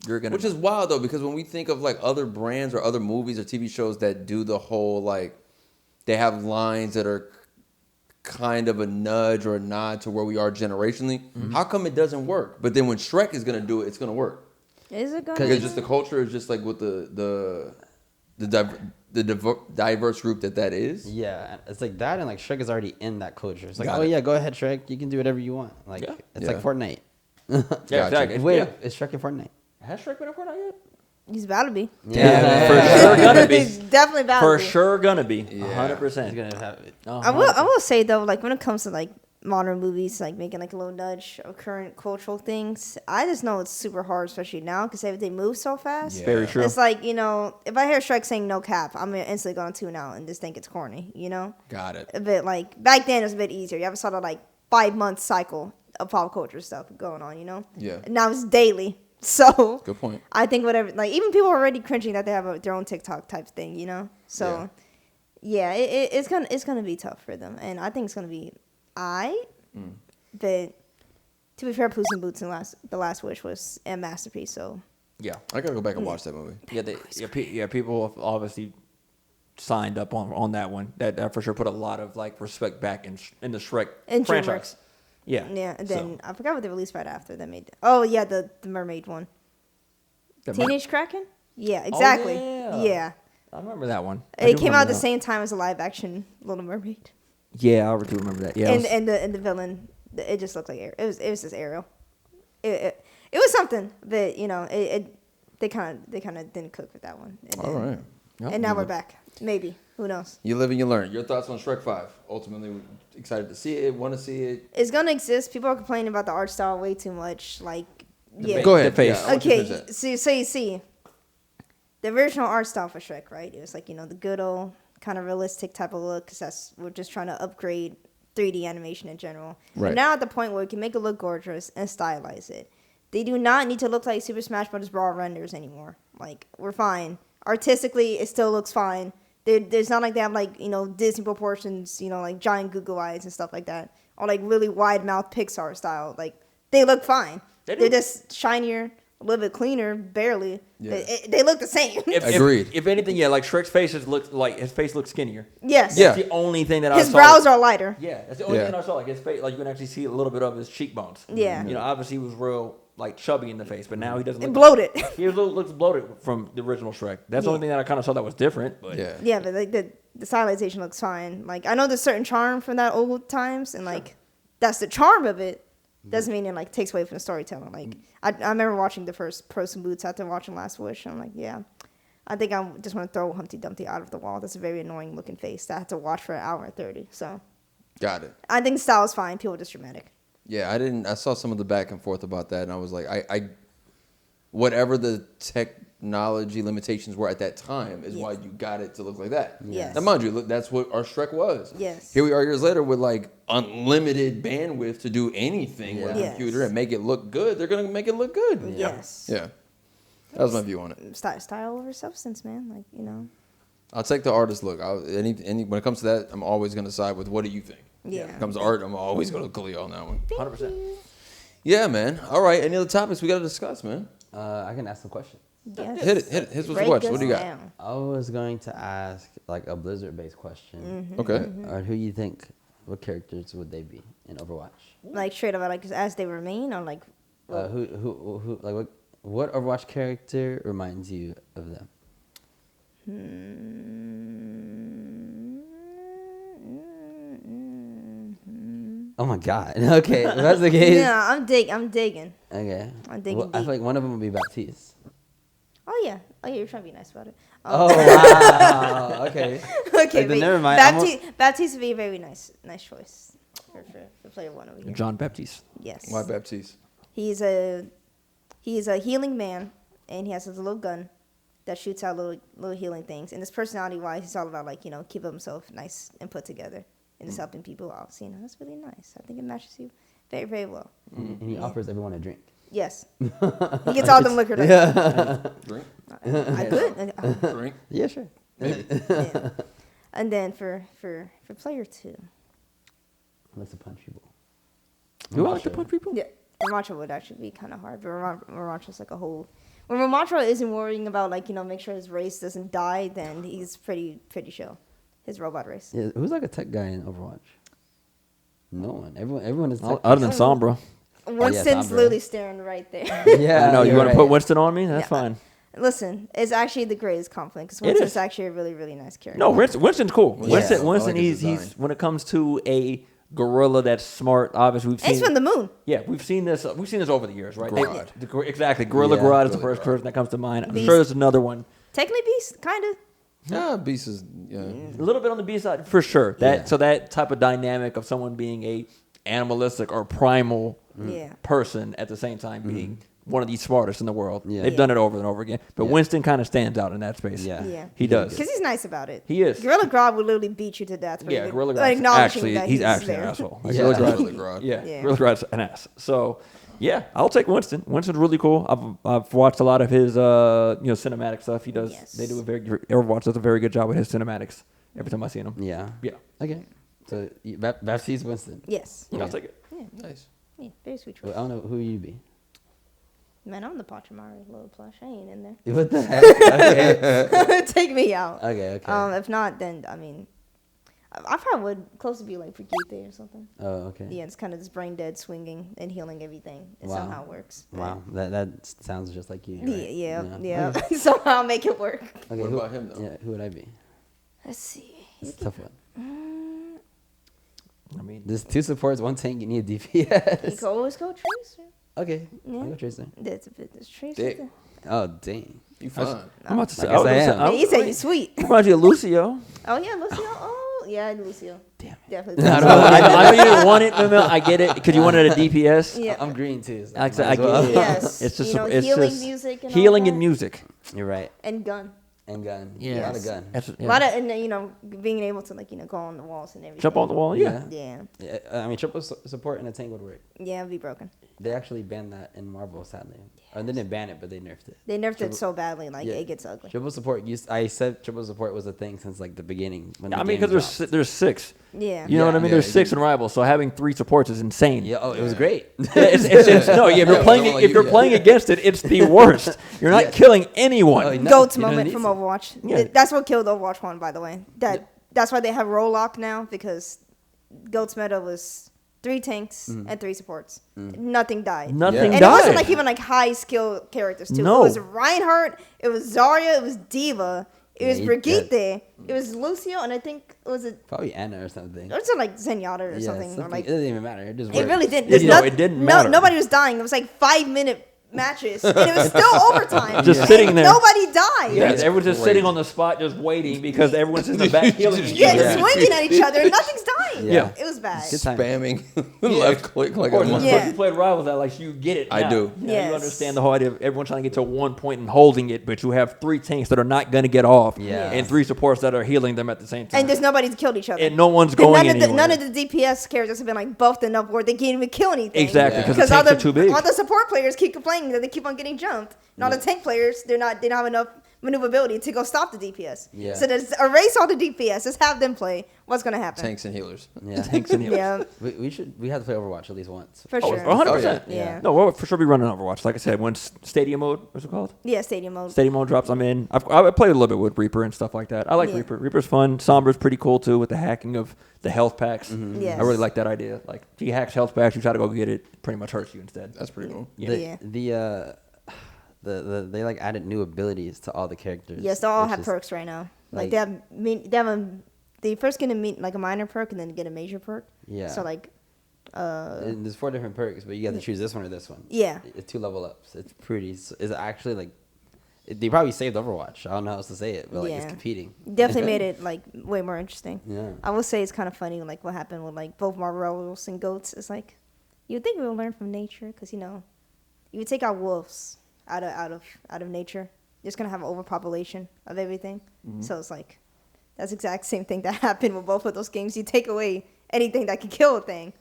You're going to Which is wild though, because when we think of like other brands or other movies or TV shows that do the whole like, they have lines that are kind of a nudge or a nod to where we are generationally. How come it doesn't work? But then when Shrek is gonna do it, it's gonna work. Is it Because gonna? just the culture is just like with the diverse group that is. Yeah, it's like that, and like Shrek is already in that culture. It's like, Got oh it. yeah, go ahead, Shrek. You can do whatever you want. Like it's like Fortnite. Yeah, exactly. Wait, is Shrek in Fortnite? Has Shrek been in Fortnite yet? He's about to be. Yeah, for sure gonna be. He's definitely about For to be. sure gonna be. Yeah. 100%. He's gonna have it. I will say though, like when it comes to like modern movies, like making like a little nudge of current cultural things, I just know it's super hard, especially now, because they move so fast. Yeah. Very true. It's like, you know, if I hear Shrek saying no cap, I'm instantly going to tune out and just think it's corny, you know? Got it. A bit like, back then it was a bit easier. You have a sort of like 5-month cycle of pop culture stuff going on, you know? Yeah. And now it's daily. So Good point. I think whatever, like even people are already cringing that they have their own TikTok type thing, you know? So yeah, it's gonna be tough for them. And I think it's gonna be but to be fair, Puss in Boots and The Last Wish was a masterpiece. So Yeah. I gotta go back and watch that movie. Yeah, people have obviously signed up on that one. That for sure put a lot of like respect back in the Shrek And franchise. Yeah. yeah, and then I forgot what they released right after that made. Oh yeah, the mermaid one. Teenage Kraken. Yeah, exactly. yeah. I remember that one. It came out at the same time as a live action Little Mermaid. Yeah, I do remember that. Yeah. And the villain, it just looked like Ariel. It was just Ariel. It was something, but you know, they kind of didn't cook with that one. And All right. And now we're back. Maybe. Who knows? You live and you learn. Your thoughts on Shrek 5? Ultimately, excited to see it, want to see it. It's gonna exist. People are complaining about the art style way too much. Like, yeah. Go ahead. The face. Yeah, I want you to Okay, finish that. so you see, the original art style for Shrek, right? It was like, you know, the good old kind of realistic type of look, because we're just trying to upgrade 3D animation in general. Right. But now at the point where we can make it look gorgeous and stylize it. They do not need to look like Super Smash Bros. Brawl renders anymore. Like, we're fine. Artistically, it still looks fine. There's not like they have like, you know, Disney proportions, you know, like giant Google eyes and stuff like that, or like really wide mouth Pixar style. Like, they look fine. They're just shinier, a little bit cleaner, barely. Yeah. They look the same. Agreed. If anything, yeah, like Shrek's face his face looks skinnier. Yes. Yeah. That's the only thing that I His saw. brows are lighter. Yeah, that's the only Yeah. thing I saw. Like his face, like you can actually see a little bit of his cheekbones. Yeah. You know, obviously he was real like chubby in the face, but now he doesn't. And Look bloated. He looks bloated from the original Shrek. That's the only thing that I kind of saw that was different. But Yeah. Yeah, but like the stylization looks fine. Like, I know there's certain charm from that old times, and like that's the charm of it. Doesn't mean it like takes away from the storytelling. Like, I remember watching the first Puss in Boots after watching Last Wish. And I'm like, yeah, I think I just want to throw Humpty Dumpty out of the wall. That's a very annoying looking face that I had to watch for an hour and 30. So Got it. I think the style is fine. People are just dramatic. Yeah, I saw some of the back and forth about that, and I was like, I whatever the technology limitations were at that time is why you got it to look like that. Yes. Now, mind you, look, that's what our Shrek was. Yes. Here we are years later with like unlimited bandwidth to do anything with a Yes. computer and make it look good. They're gonna make it look good. Yes. Yeah. That was my view on it. Style over substance, man. Like, you know. I'll take the artist look. When it comes to that, I'm always gonna side with what do you think. Yeah. When it comes to art, I'm always gonna call you on that one. 100%. Yeah, man. All right. Any other topics we gotta discuss, man? I can ask some questions. Yes. Hit it. Hit what's the Break question? us What do you got? down. I was going to ask like a Blizzard-based question. Okay. Who you think? What characters would they be in Overwatch? Like, straight up, like, as they remain, or like. Who like what Overwatch character reminds you of them? Oh my God. Okay, if that's the case. Yeah, I'm digging. Okay. I'm digging Well, I deep. feel like one of them would be Baptiste. Oh yeah, you're trying to be nice about it. Oh wow. Okay. Okay, then wait. never mind. Baptiste would be a very nice choice for player one over here. John Baptiste. Yes. Why Baptiste? He's a healing man, and he has his little gun that shoots out little healing things. And his personality wise, he's all about like, you know, keeping himself nice and put together and just helping people out. So, you know, that's really nice. I think it matches you very, very well. And he offers everyone a drink. Yes. He gets all them liquor. Drink. I could. Drink. Yeah, sure. Yeah. And then for player two. Let's punch people. Who I like to punch people? Yeah, Ramattra would actually be kind of hard, but Ramatra's like a whole. When Ramatra isn't worrying about like, you know, make sure his race doesn't die, then he's pretty chill. His robot race. Yeah, who's like a tech guy in Overwatch? No one. Everyone is tech. Other than Sombra. Winston's Sombra. literally staring right there. Yeah, I know. You you're want to right. put Winston on me? That's Yeah. fine. Listen, it's actually the greatest compliment because Winston's actually a really, really nice character. No, Winston's cool. Yeah. Winston, I like his he's design. when it comes to a gorilla that's smart. Obviously, we've seen. It's from the moon. Yeah, we've seen this. We've seen this over the years, right? Grodd. Exactly. Gorilla Yeah. Grodd is the Gorilla first Grodd. person that comes to mind. I'm Beast. sure there's another one. Technically, Beast, kind of. Yeah, Beast is. Yeah. A little bit on the B side, for sure. So that type of dynamic of someone being a animalistic or primal Yeah. person at the same time being one of the smartest in the world. Yeah. They've done it over and over again. But Yeah. Winston kind of stands out in that space. Yeah. Yeah. He does. Because he's nice about it. He is. Gorilla Grodd would literally beat you to death. For Yeah, even, Gorilla like, Grodd. acknowledging Actually, that he's actually there. an asshole. Yeah. Gorilla Grodd- Gorilla Grodd. Yeah, Yeah. Gorilla Grodd's an ass. So, yeah, I'll take Winston. Winston's really cool. I've watched a lot of his cinematic stuff. He does. Yes. They do Overwatch does a very good job with his cinematics. Every time I see him. Yeah. Yeah. Okay. So Baptiste's Winston. Yes. Yeah, I'll take it. Yeah. Nice. Yeah. Very sweet Well, choice. I don't know who you be. Man, I'm the Pachimari little plush. I ain't in there. What the heck? Okay. Take me out. Okay. Okay. If not, then I mean, I probably would close to be like Brigitte or something. Oh, okay. Yeah, it's kind of this brain dead swinging and healing everything. It's Wow. somehow works. Wow, that sounds just like you. Right? Yeah. Okay. Somehow make it work. Okay, What who, about him, though? Yeah, who would I be? Let's see. It's a tough one. I mean, There's 2 supports, 1 tank. You need a You DPS. can always go Tracer. Okay, Yeah. I'll go Tracer. That's a bit. There's Tracer. Dick. there. Oh dang. You fine. I'm about to say. I guess I am. Hey, you said you sweet. Reminds you of Lucio. Oh yeah, Lucio. Oh yeah, Lucio. Damn it. Definitely. I know you didn't want it, Mimel. I get it because you wanted a DPS. Yeah. I'm green too. So Like I might said, I as well. get it. Yes. It's just You know, it's healing just music and all healing that. and music. You're right. And gun. And gun. Yeah. A lot of gun. That's, A lot of and being able to go on the walls and everything. jump on the wall. Yeah. Yeah. Yeah, I mean, triple support and a tank would work. Yeah, it'd be broken. They actually banned that in Marvel, sadly. Or they didn't ban it, but they nerfed it. They nerfed Triple- it so badly, Yeah. it gets ugly. Triple support I said triple support was a thing since like the beginning. When I the mean, game because dropped. there's 6. Yeah. You know what I mean? Yeah, There's you 6 can- in Rivals, so having 3 supports is insane. Yeah, it was great. It's no. Yeah, if you're Yeah, playing someone like if you, you're yeah. playing against it, it's the worst. You're not Yeah. killing anyone. Oh, no, Goat's you don't moment need from to. Overwatch. Yeah. That's what killed Overwatch 1, by the way. That's why they have roll lock now, because Goat's meta was 3 tanks and 3 supports. Nothing died. Nothing And died. it wasn't like even like high skill characters too. No. It was Reinhardt, it was Zarya, it was Diva, it was you- Brigitte, it was Lucio, and I think it was Probably Anna or something. it was like Zenyatta or Yeah, something. Or like it doesn't even matter. It just it worked. really didn't. Yeah, There's no, it didn't matter. Nobody was dying. It was like 5-minute matches, and it was still overtime. Just And sitting there. Nobody died. Yeah, That's everyone's just crazy. sitting on the spot, just waiting because everyone's in the back healing. Yeah, each other. swinging at each other, and nothing's dying. Yeah. It was bad. Good time. Spamming left click like Of course, a once Yeah. you played Rivals, that like you get it. I now. do. Yeah, Yes. You understand the whole idea of everyone trying to get to one point and holding it, but you have 3 tanks that are not going to get off, Yeah. and 3 supports that are healing them at the same time. And there's nobody's killed each other. And no one's And going none anywhere. None of the DPS characters have been like buffed enough where they can't even kill anything. Exactly, Yeah. because the tanks are too big. all the support players keep complaining that they keep on getting jumped. And all the tank players, they don't have enough maneuverability to go stop the DPS. Yeah. So just erase all the DPS. Just have them play. What's gonna happen? tanks and healers. Yeah. Tanks and healers. Yeah, We have to play Overwatch at least once. for Oh, sure. 100%. Oh, Yeah. No, we'll for sure be running Overwatch. Like I said, when Stadium Mode, what's it called? Yeah, stadium mode. Stadium Mode drops, I'm in. I've played a little bit with Reaper and stuff like that. I like Yeah. Reaper. Reaper's fun. Sombra's pretty cool too with the hacking of the health packs. Yes. I really like that idea. Like, if he hacks health packs, you try to go get it, it pretty much hurts you instead. That's pretty cool. Yeah. They like added new abilities to all the characters. Yes, they all which have is- perks right now. like- They first get like a minor perk and then get a major perk. Yeah. So like, And there's 4 different perks, but you have to choose this one or this one. yeah. It's 2 level ups. It's pretty. It's actually like they probably saved Overwatch. I don't know how else to say it, but like it's Yeah. competing. Definitely made it like way more interesting. Yeah. I will say it's kind of funny like what happened with like both Marvels and goats. It's like you would think we would learn from nature because you would take out wolves out of nature. You're just gonna have an overpopulation of everything. So it's like that's exact same thing that happened with both of those games. You take away anything that can kill a thing,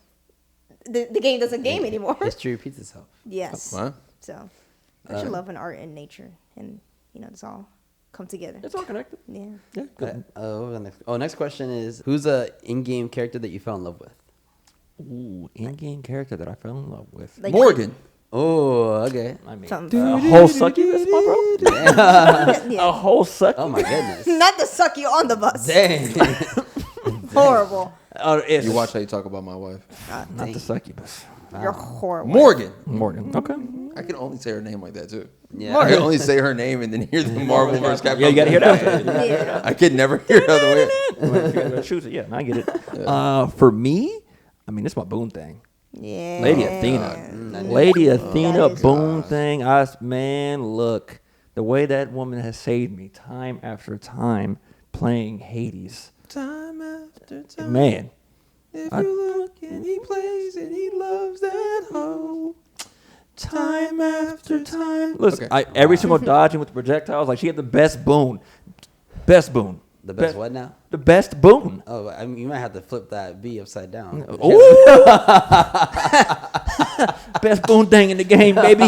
the game doesn't game anymore. History repeats itself. Yes. Huh? So I should love an art and nature, and it's all come together. It's all connected. Yeah. Yeah, good. What was the next? Next question is who's a in-game character that you fell in love with? Ooh, in-game character that I fell in love with. Like- Morgan. Oh, okay. I mean, Something- a whole succubus, my bro. A Yeah. whole succubus. Oh my goodness. Not the suck you on the bus. Dang. Horrible. Oh, it's You watch how you talk about my wife. not the succubus. You're horrible. Morgan. Okay. I can only say her name like that too. Yeah. I can only say her name and then hear the Marvel vs. Capcom. Yeah, you gotta hear that. Yeah. I could never hear the other way. If you gotta choose it, yeah, I get it. For me, I mean, it's my Boone thing. Yeah. Lady Athena. Mm. Lady Athena That is Boone thing. Man, look. The way that woman has saved me time after time playing Hades. Time after time. Man. If you look and he plays and he loves that hoe. Time after time. Listen, every single dodging with the projectiles, like she had the best Boone. Best Boone. The best what now? The best Boone. Oh, I mean, you might have to flip that B upside down. Best Boone thing in the game, baby.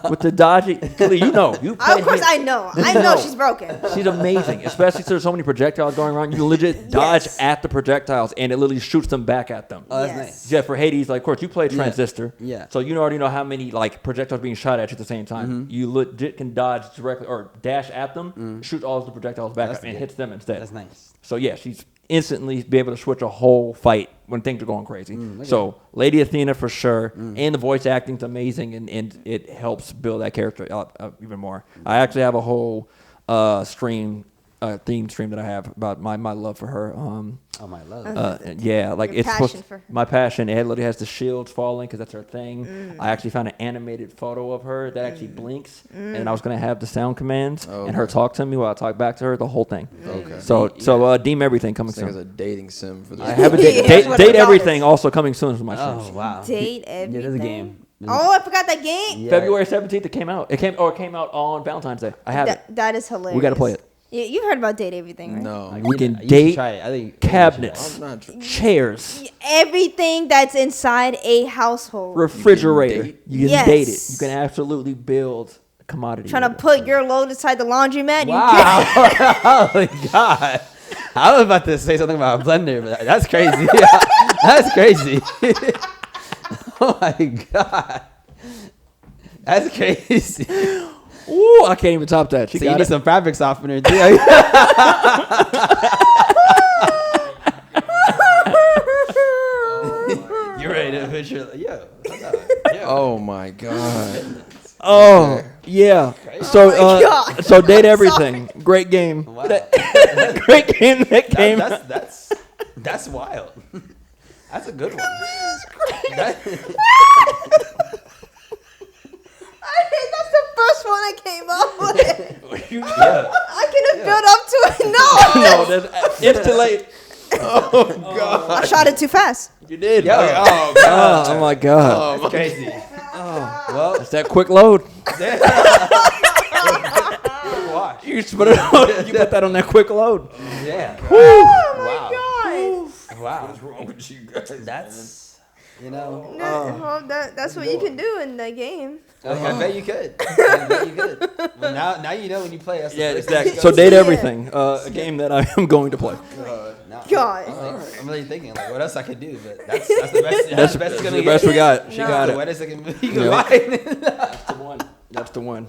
With the dodging. You know. Of course I know. I know she's broken. She's amazing, especially since there's so many projectiles going around. You legit dodge at the projectiles, and it literally shoots them back at them. Oh, that's Yes. nice. Yeah, for Hades, like, of course, you play Transistor. Yeah. So you already know how many, like, projectiles being shot at you at the same time. You legit can dodge directly or dash at them, shoot all of the projectiles back That's up, and good. hits them instead. That's nice. So, yeah, she's instantly be able to switch a whole fight when things are going crazy. So, Lady Athena for sure. And the voice acting's amazing, and it helps build that character up even more. I actually have a whole theme stream that I have about my love for her. Oh, my love. Yeah, like Your it's passion supposed, for her. my passion. It literally has the shields falling because that's her thing. I actually found an animated photo of her that actually blinks, and I was gonna have the sound commands and her talk to me while I talk back to her. The whole thing. Okay. So Deem Everything coming It's like soon. a dating sim for this. I have a Yeah, that's what date I thought everything also coming soon for my Oh, streams. wow. Date everything. Yeah, there's a game. Oh, I forgot that game. Yeah. February 17th it came out. It came out on Valentine's Day. I have it. That is hilarious. We got to play it. You've heard about date everything, right? No. Like, We can you should date try it. I think Cabinets, I'm not. chairs, Everything that's inside a household. refrigerator. date? You can Yes. date it. You can absolutely build a commodity. Trying to put your load inside the laundromat. Wow. Oh, my God. I was about to say something about a blender, but that's crazy. That's crazy. Oh, my God. That's crazy. Ooh, I can't even top that. She So you got need it. some fabric softener, too. You're ready to put your... Yo. Oh my god. Oh, yeah. So, Oh my God. so date I'm everything. Great game. Wow. Great game that came. That's wild. That's a good one. That- I think that's the first one I came up with. yeah. I could have built up to it. No. No, that's instant late. I shot it too fast. You did. Yo. Oh god. Oh my god. That's crazy. Well, It's that quick load. watch. You put it on. You put that on that quick load. Yeah. Oh my God. Wow. What's wrong with you guys? That's, you know. Well, that's what you can do in that game. I bet you could. I bet you could. Well, now you know when you play. That's the Yeah, first exactly. thing So you date Yeah. everything. A game that I am going to play. go. No, God. I'm really thinking like what else I could do, but that's the best. That's the best it's gonna the get. best we got. She No. got The it. wettest it can be. You can Yeah. find. That's the one. That's the one.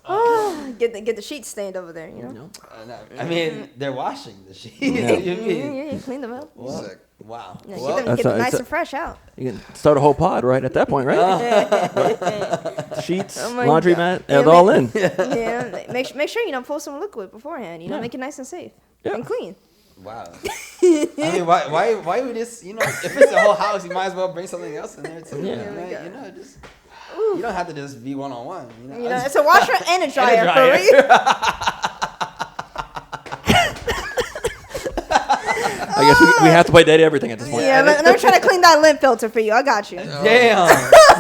Oh, get the sheets stained over there. You know. No, I mean, they're washing the sheet. Yeah. You clean them up. Well, Sick. wow. Yeah, Well, get them That's get them a- nice it's a- and fresh out. You can start a whole pod right at that point, right? Sheets, Oh my laundry God. mat, Yeah, it's all in. Yeah, make sure you pull some liquid beforehand. You know, Yeah. make it nice and safe Yeah. and clean. wow. I mean, why would this? You know, if it's the whole house, you might as well bring something else in there too. Yeah. Right? You know, just you don't have to just be one-on-one. You know, You know, it's a washer and a dryer, dryer. for real. I guess we have to play date everything at this point. Yeah, let me try to clean that lint filter for you. I got you. Damn.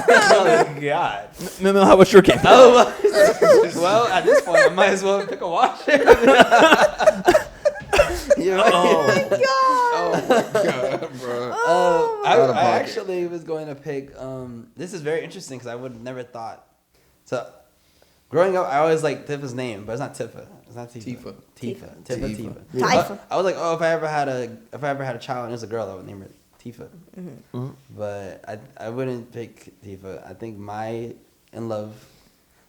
Oh my God. Mimo, how was your game? Oh, well, at this point, I might as well pick a washer. You know? Oh my god, bro. I Out of pocket. actually was going to pick. This is very interesting because I would have never thought. So, growing up, I always liked Tifa's name, but it's not Tifa. It's not Tifa. Tifa. Tifa. Tifa. I was like, oh, if I ever had a child and it was a girl, I would name her Tifa. Mm-hmm. But I wouldn't pick Tifa. I think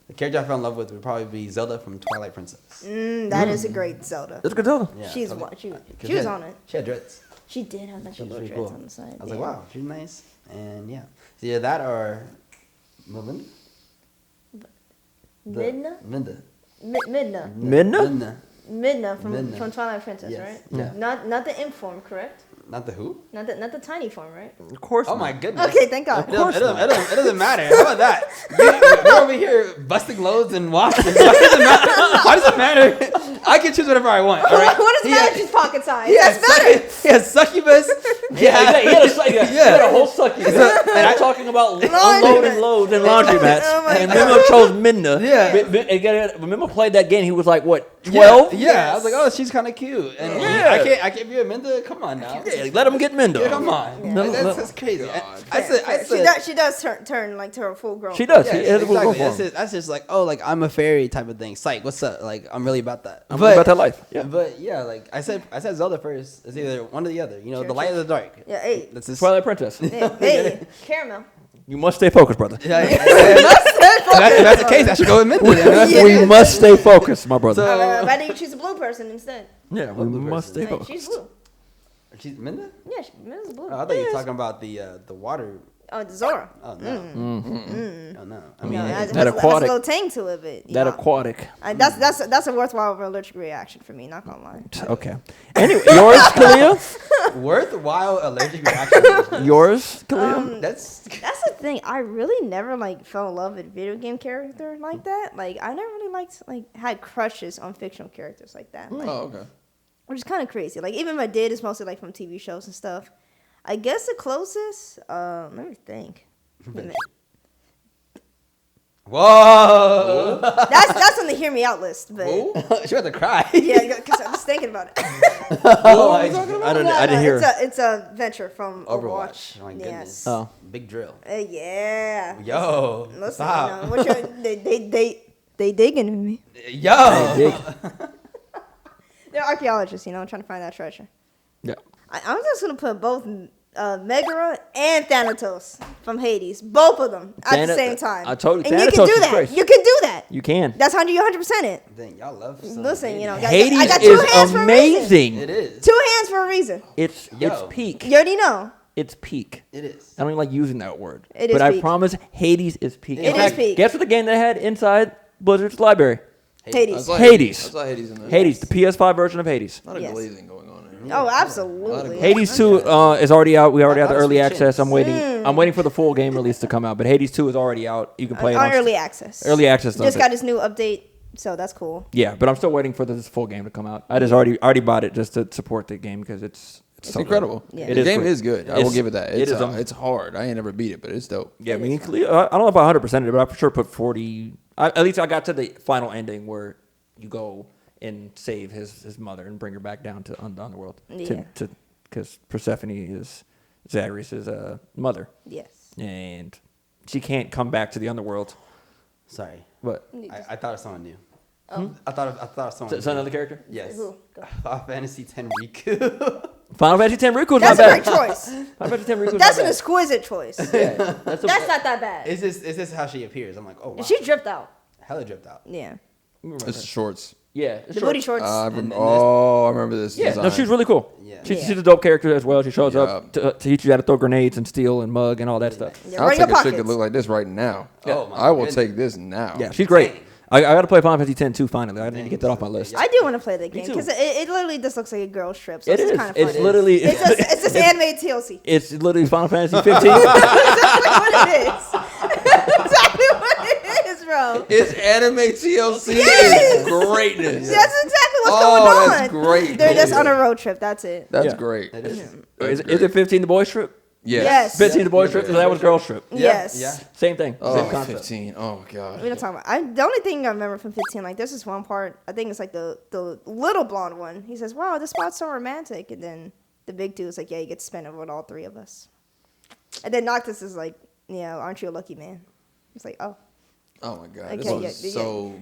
the character I fell in love with would probably be Zelda from Twilight Princess. That is a great Zelda. That's good Zelda. Yeah, She was on it. She had dreads. She did have that She was little pretty dreads cool. on the side. I was like, wow, she's nice. And yeah, so yeah, that or Melinda. Midna? Midna. Midna. Midna? Midna Midna. from Twilight Princess, Yes. right? Yeah. Not the imp form, correct? Not the who? Not the tiny form, right? Of course. Oh not. my goodness. Okay, thank God. It doesn't matter. How about that? You're over here busting loads and washing. Why does it matter? I can choose whatever I want. All right? What does Magic's pocket size? He That's better. He has succubus. Yeah, he had a whole sucky. And I'm talking about unloading loads and laundry mats. Oh my And Mimo chose Midna. Yeah. When Mimo played that game, he was like, what, 12? Yeah. I was like, oh, she's kind of cute. And Yeah. I can't be a Minda. Come on now. Yeah, let him get Mindo. Yeah, come on. Yeah. That's crazy. God. I said, She does turn like to her full grown. She does. yeah, He has a full exactly. form. That's just like, oh, like I'm a fairy type of thing. Psych, what's up? Like I'm really about that. I'm about that life. Yeah. But yeah, like I said Zelda first. It's either one or the other. You know, Sure, the light or the dark. Yeah, hey. That's just, Twilight Princess. Hey, caramel. You must stay focused, brother. yeah. If that's the case, I should go with Minda. then. We must stay focused, my brother. Why didn't you choose a blue person instead? Yeah, we blue must stay Like, focused. she's blue. She's Minda? Yeah, Minda's blue. Oh, I thought you were talking about the water. Oh, Zora. Oh no. Oh no. I mean, Has that a aquatic- little tang to it, but That aquatic. that's a worthwhile allergic reaction for me. Not gonna lie. Okay. Anyway, yours, Kalia? worthwhile allergic reaction. Yours, Kalia? That's That's the thing. I really never like fell in love with video game characters like that. Like I never really had crushes on fictional characters like that. Like, Oh, okay. which is kind of crazy. Like even if I did, it's mostly like from TV shows and stuff. I guess the closest. Let me think. Whoa. That's on the hear me out list, but she about to cry. yeah, because I'm just thinking about it. I didn't hear. It's a venture from Overwatch. My Yes. goodness. Oh. Big drill. Yeah. Yo. Listen, Stop. you know, they digging me. Yo. They're archaeologists, you know, trying to find that treasure. Yeah. I'm just gonna put both Megara and Thanatos from Hades, both of them at the same time. I told you, and you Thanatos can do is that. crazy. You can do that. You can. That's 100% it. Dang, y'all love some Listen, you know, Hades I got 2 hands is for a reason. amazing. It is. 2 hands for a reason. It's Yo. peak. You already know. It's peak. It is. I don't even like using that word. It is but I peak. promise Hades is peak. It In is fact, peak. Guess what the game they had inside Blizzard's library? Hades. Hades. I saw Hades in there. Hades, the PS5 version of Hades. A lot of Yes. glazing going on here. Oh, absolutely. Hades 2 is already out. We already have the How does early it access. change? I'm waiting. I'm waiting for the full game release to come out. But Hades 2 is already out. You can play it On on early access. early access. Just stuff. got this new update, so that's cool. Yeah, but I'm still waiting for this full game to come out. I just already bought it just to support the game because it's It's so incredible. Yeah. It The is game great. is good. I It's- will give it that. it It's, is, it's hard. I ain't never beat it, but it's dope. Yeah, I mean, I don't know if I 100% it, but I for sure put 40. At least I got to the final ending where you go and save his mother and bring her back down to the underworld. Yeah. Because Persephone is Zagreus' mother, Yes. and she can't come back to the underworld. Sorry. But I thought of someone new. I thought of someone. is that another character? Yes. Who? Go. Final Fantasy X Riku. Final Fantasy X Riku is That's not a bad. great choice. Final Fantasy X Riku is That's not an bad. exquisite choice. That's That's not that bad. Is this how she appears? I'm like, oh wow. She dripped out. Hella dripped out. Yeah. It's shorts. yeah. The booty shorts. I And remember this. Yeah, design. no, she's really cool. Yeah. She's a dope character as well. She shows Yeah. up to teach you how to throw grenades and steal and mug and all that stuff. Yeah, I'll bring take your a chick that pockets. look like this right now. Oh, my I will goodness. take this now. Yeah, she's great. I got to play Final Fantasy X too. Finally, I need to get that off my list. I do want to play the game too. because it literally just looks like a girl's trip. So It it's is. kind of fun. It's literally. It's just animated TLC. It's literally Final Fantasy 15. That's exactly what it is. Exactly what it is, bro. It's anime TLC. Yes! It's greatness. That's exactly what's Oh, going on. that's great. They're just Yeah. on a road trip. That's it. That's Yeah. great. It is. Is it 15 the boys trip? Yes. 15 the boys trip. So that was girls trip. Yes. Yeah. Same thing. Oh, Same concept. 15. Oh, God. We don't talk about. The only thing I remember from 15, like this is one part. I think it's like the little blonde one. He says, "Wow, this spot's so romantic," and then the big dude's like, "Yeah, you get to spend it with all 3 of us." And then Noctis is like, "Yeah, aren't you a lucky man?" It's like, "Oh." Oh, my God. Okay, This is yeah, so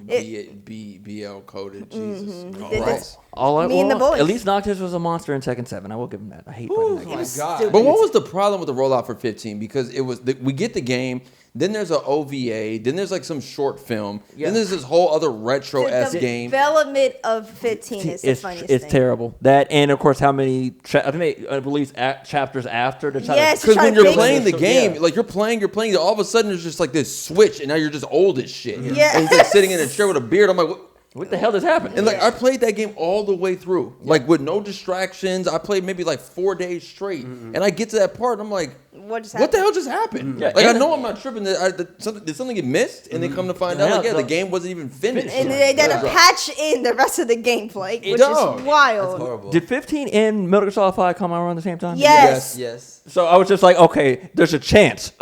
BL coded. Jesus. They- Christ. Me and the boys. At least Noctis was a monster in Tekken 7. I will give him that. I hate fighting that Oh game. my god. But what was the problem with the rollout for 15? Because it was we get the game, Then there's an OVA. Then there's like some short film. Then there's this whole other retro-esque game. Development of 15 is the funniest thing. It's terrible. That, and of course, how many? I think they release chapters after to try Yes, to. Because when you're playing the game, like you're playing, all of a sudden there's just like this switch, and now you're just old as shit. Yeah. And he's like sitting in a chair with a beard. I'm like, what the hell just happened? And like I played that game all the way through, like with no distractions. I played maybe like 4 days straight, and I get to that part, and I'm like, what the hell just happened? Yeah, Like I know I'm not tripping. Did something get missed? And they come to find out, like, the game wasn't even finished. And they had to patch in the rest of the gameplay, which is wild. That's horrible. Did 15 and Metal Gear Solid 5 come out around the same time? Yes. So I was just like, okay, there's a chance.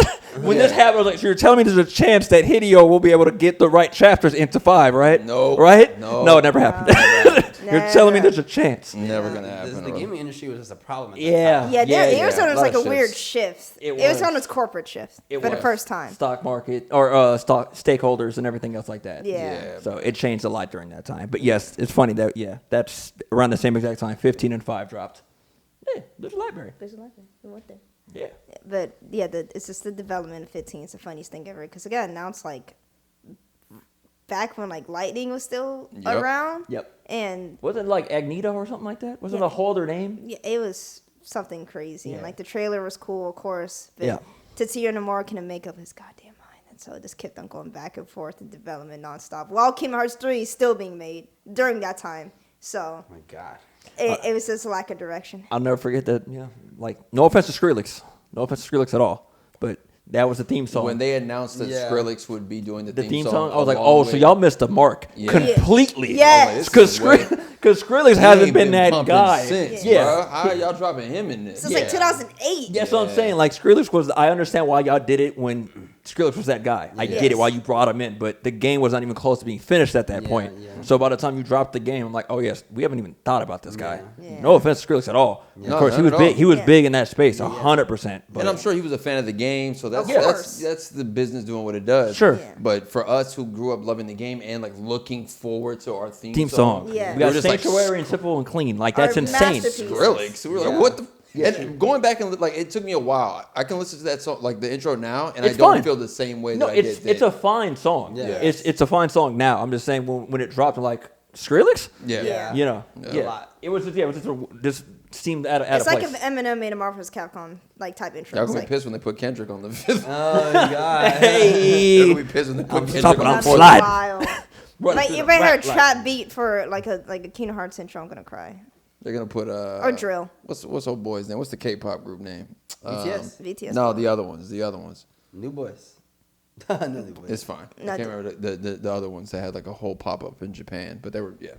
When this happened, I was like, so you're telling me there's a chance that Hideo will be able to get the right chapters into 5, right? No. Right? No. It never happened. You're telling me there's a chance. Never gonna happen. The gaming industry was just a problem. At Yeah. Yeah, it was on like a weird shifts. shift. It was was. on its corporate shift for the was. first time. Stock market or stock stakeholders and everything else like that. Yeah. So it changed a lot during that time. But yes, it's funny that that's around the same exact time 15 and 5 dropped. Yeah, there's a library. There's a library. We went there. Yeah. But yeah, it's just the development of 15. It's the funniest thing ever. Because again, now it's like back when like Lightning was still around. Yep. And Wasn't it like Agnito or something like that? Wasn't it a whole other name? yeah, it was something crazy. And like the trailer was cool, of course. But Yeah. Tetsuya Nomura couldn't make up his goddamn mind. And so it just kept on going back and forth in development nonstop. While Kingdom Hearts 3 is still being made during that time. So Oh my god. it was just a lack of direction. I'll never forget that. Yeah. Like, no offense to Skrillex. No offense to Skrillex at all. But that was the theme song. When they announced that Skrillex would be doing the theme song, I was like, oh, so y'all missed the mark completely. Yes. Because Skrillex hasn't been that guy. Since, bro. How are y'all dropping him in this? Since like 2008. That's what I'm saying. Like, Skrillex was, I understand why y'all did it when Skrillex was that guy. I get it why you brought him in, but the game was not even close to being finished at that point. Yeah. So by the time you dropped the game, I'm like, oh yes, we haven't even thought about this guy. Yeah. No offense to Skrillex at all. Of course, he was big. He was big in that space, 100%. And I'm sure he was a fan of the game, so that's the business doing what it does. Sure. Yeah. But for us who grew up loving the game and like looking forward to our theme song, Yeah. we got just Sanctuary and Simple and Clean. Like, that's insane. Skrillex. We were like, what the? And going back and like, it took me a while. I can listen to that song, like the intro now, and I don't feel the same way that I did then. It's a fine song. Yeah. It's a fine song now. I'm just saying when it dropped, I'm like, Skrillex? Yeah. You know? Yeah. Yeah. It was just seemed out of It's place. like if Eminem made a Marvel vs. Capcom like type intro. Y'all gonna be pissed when they put Kendrick on the fifth. Oh god. Hey. Y'all gonna be pissed when they put Kendrick stopping on on the slide. Wild. Run Like through if the I heard a black trap light. beat for like a Kingdom Hearts intro, I'm gonna cry. They're gonna put Or drill. What's old boy's name? What's the K-pop group name? BTS. No, the other ones. New Boys. No, New Boys. It's fine. No, I can't remember the other ones that had like a whole pop up in Japan, but they were Yeah,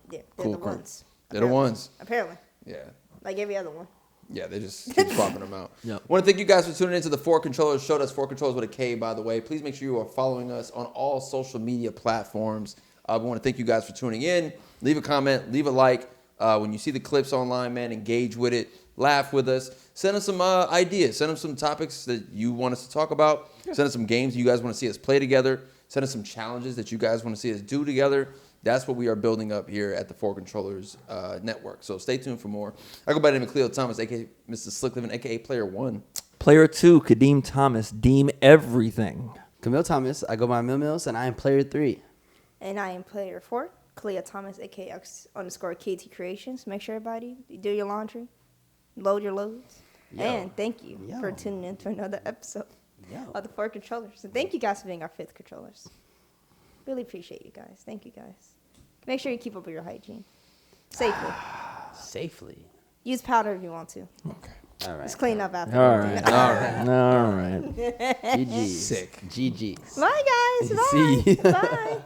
they're cool. the ones. They're the ones. Apparently. Yeah. Like every other one. Yeah, they just keep swapping them out. Yep. Want to thank you guys for tuning into the 4Kontrollers show. That's 4Kontrollers with a K, by the way. Please make sure you are following us on all social media platforms. We want to thank you guys for tuning in. Leave a comment, leave a like. When you see the clips online, man, engage with it. Laugh with us. Send us some ideas. Send us some topics that you want us to talk about. Yeah. Send us some games you guys want to see us play together. Send us some challenges that you guys want to see us do together. That's what we are building up here at the 4Kontrollers network. So stay tuned for more. I go by the name of Cleo Thomas, a.k.a. Mr. Slicklivin, a.k.a. Player 1. Player 2, Kadeem Thomas, Deem Everything. Camille Thomas. I go by Mills, and I am Player 3. And I am Player 4, Clea Thomas, aka _KT Creations. Make sure everybody do your laundry, load your loads. And thank you for tuning in to another episode of the 4Kontrollers. And thank you guys for being our 5th controllers. Really appreciate you guys. Thank you guys. Make sure you keep up with your hygiene. Safely. Safely. Use powder if you want to. Okay. All right. Just clean up after. All right. GG. Sick. GG. Bye, guys. Bye. See you. Bye.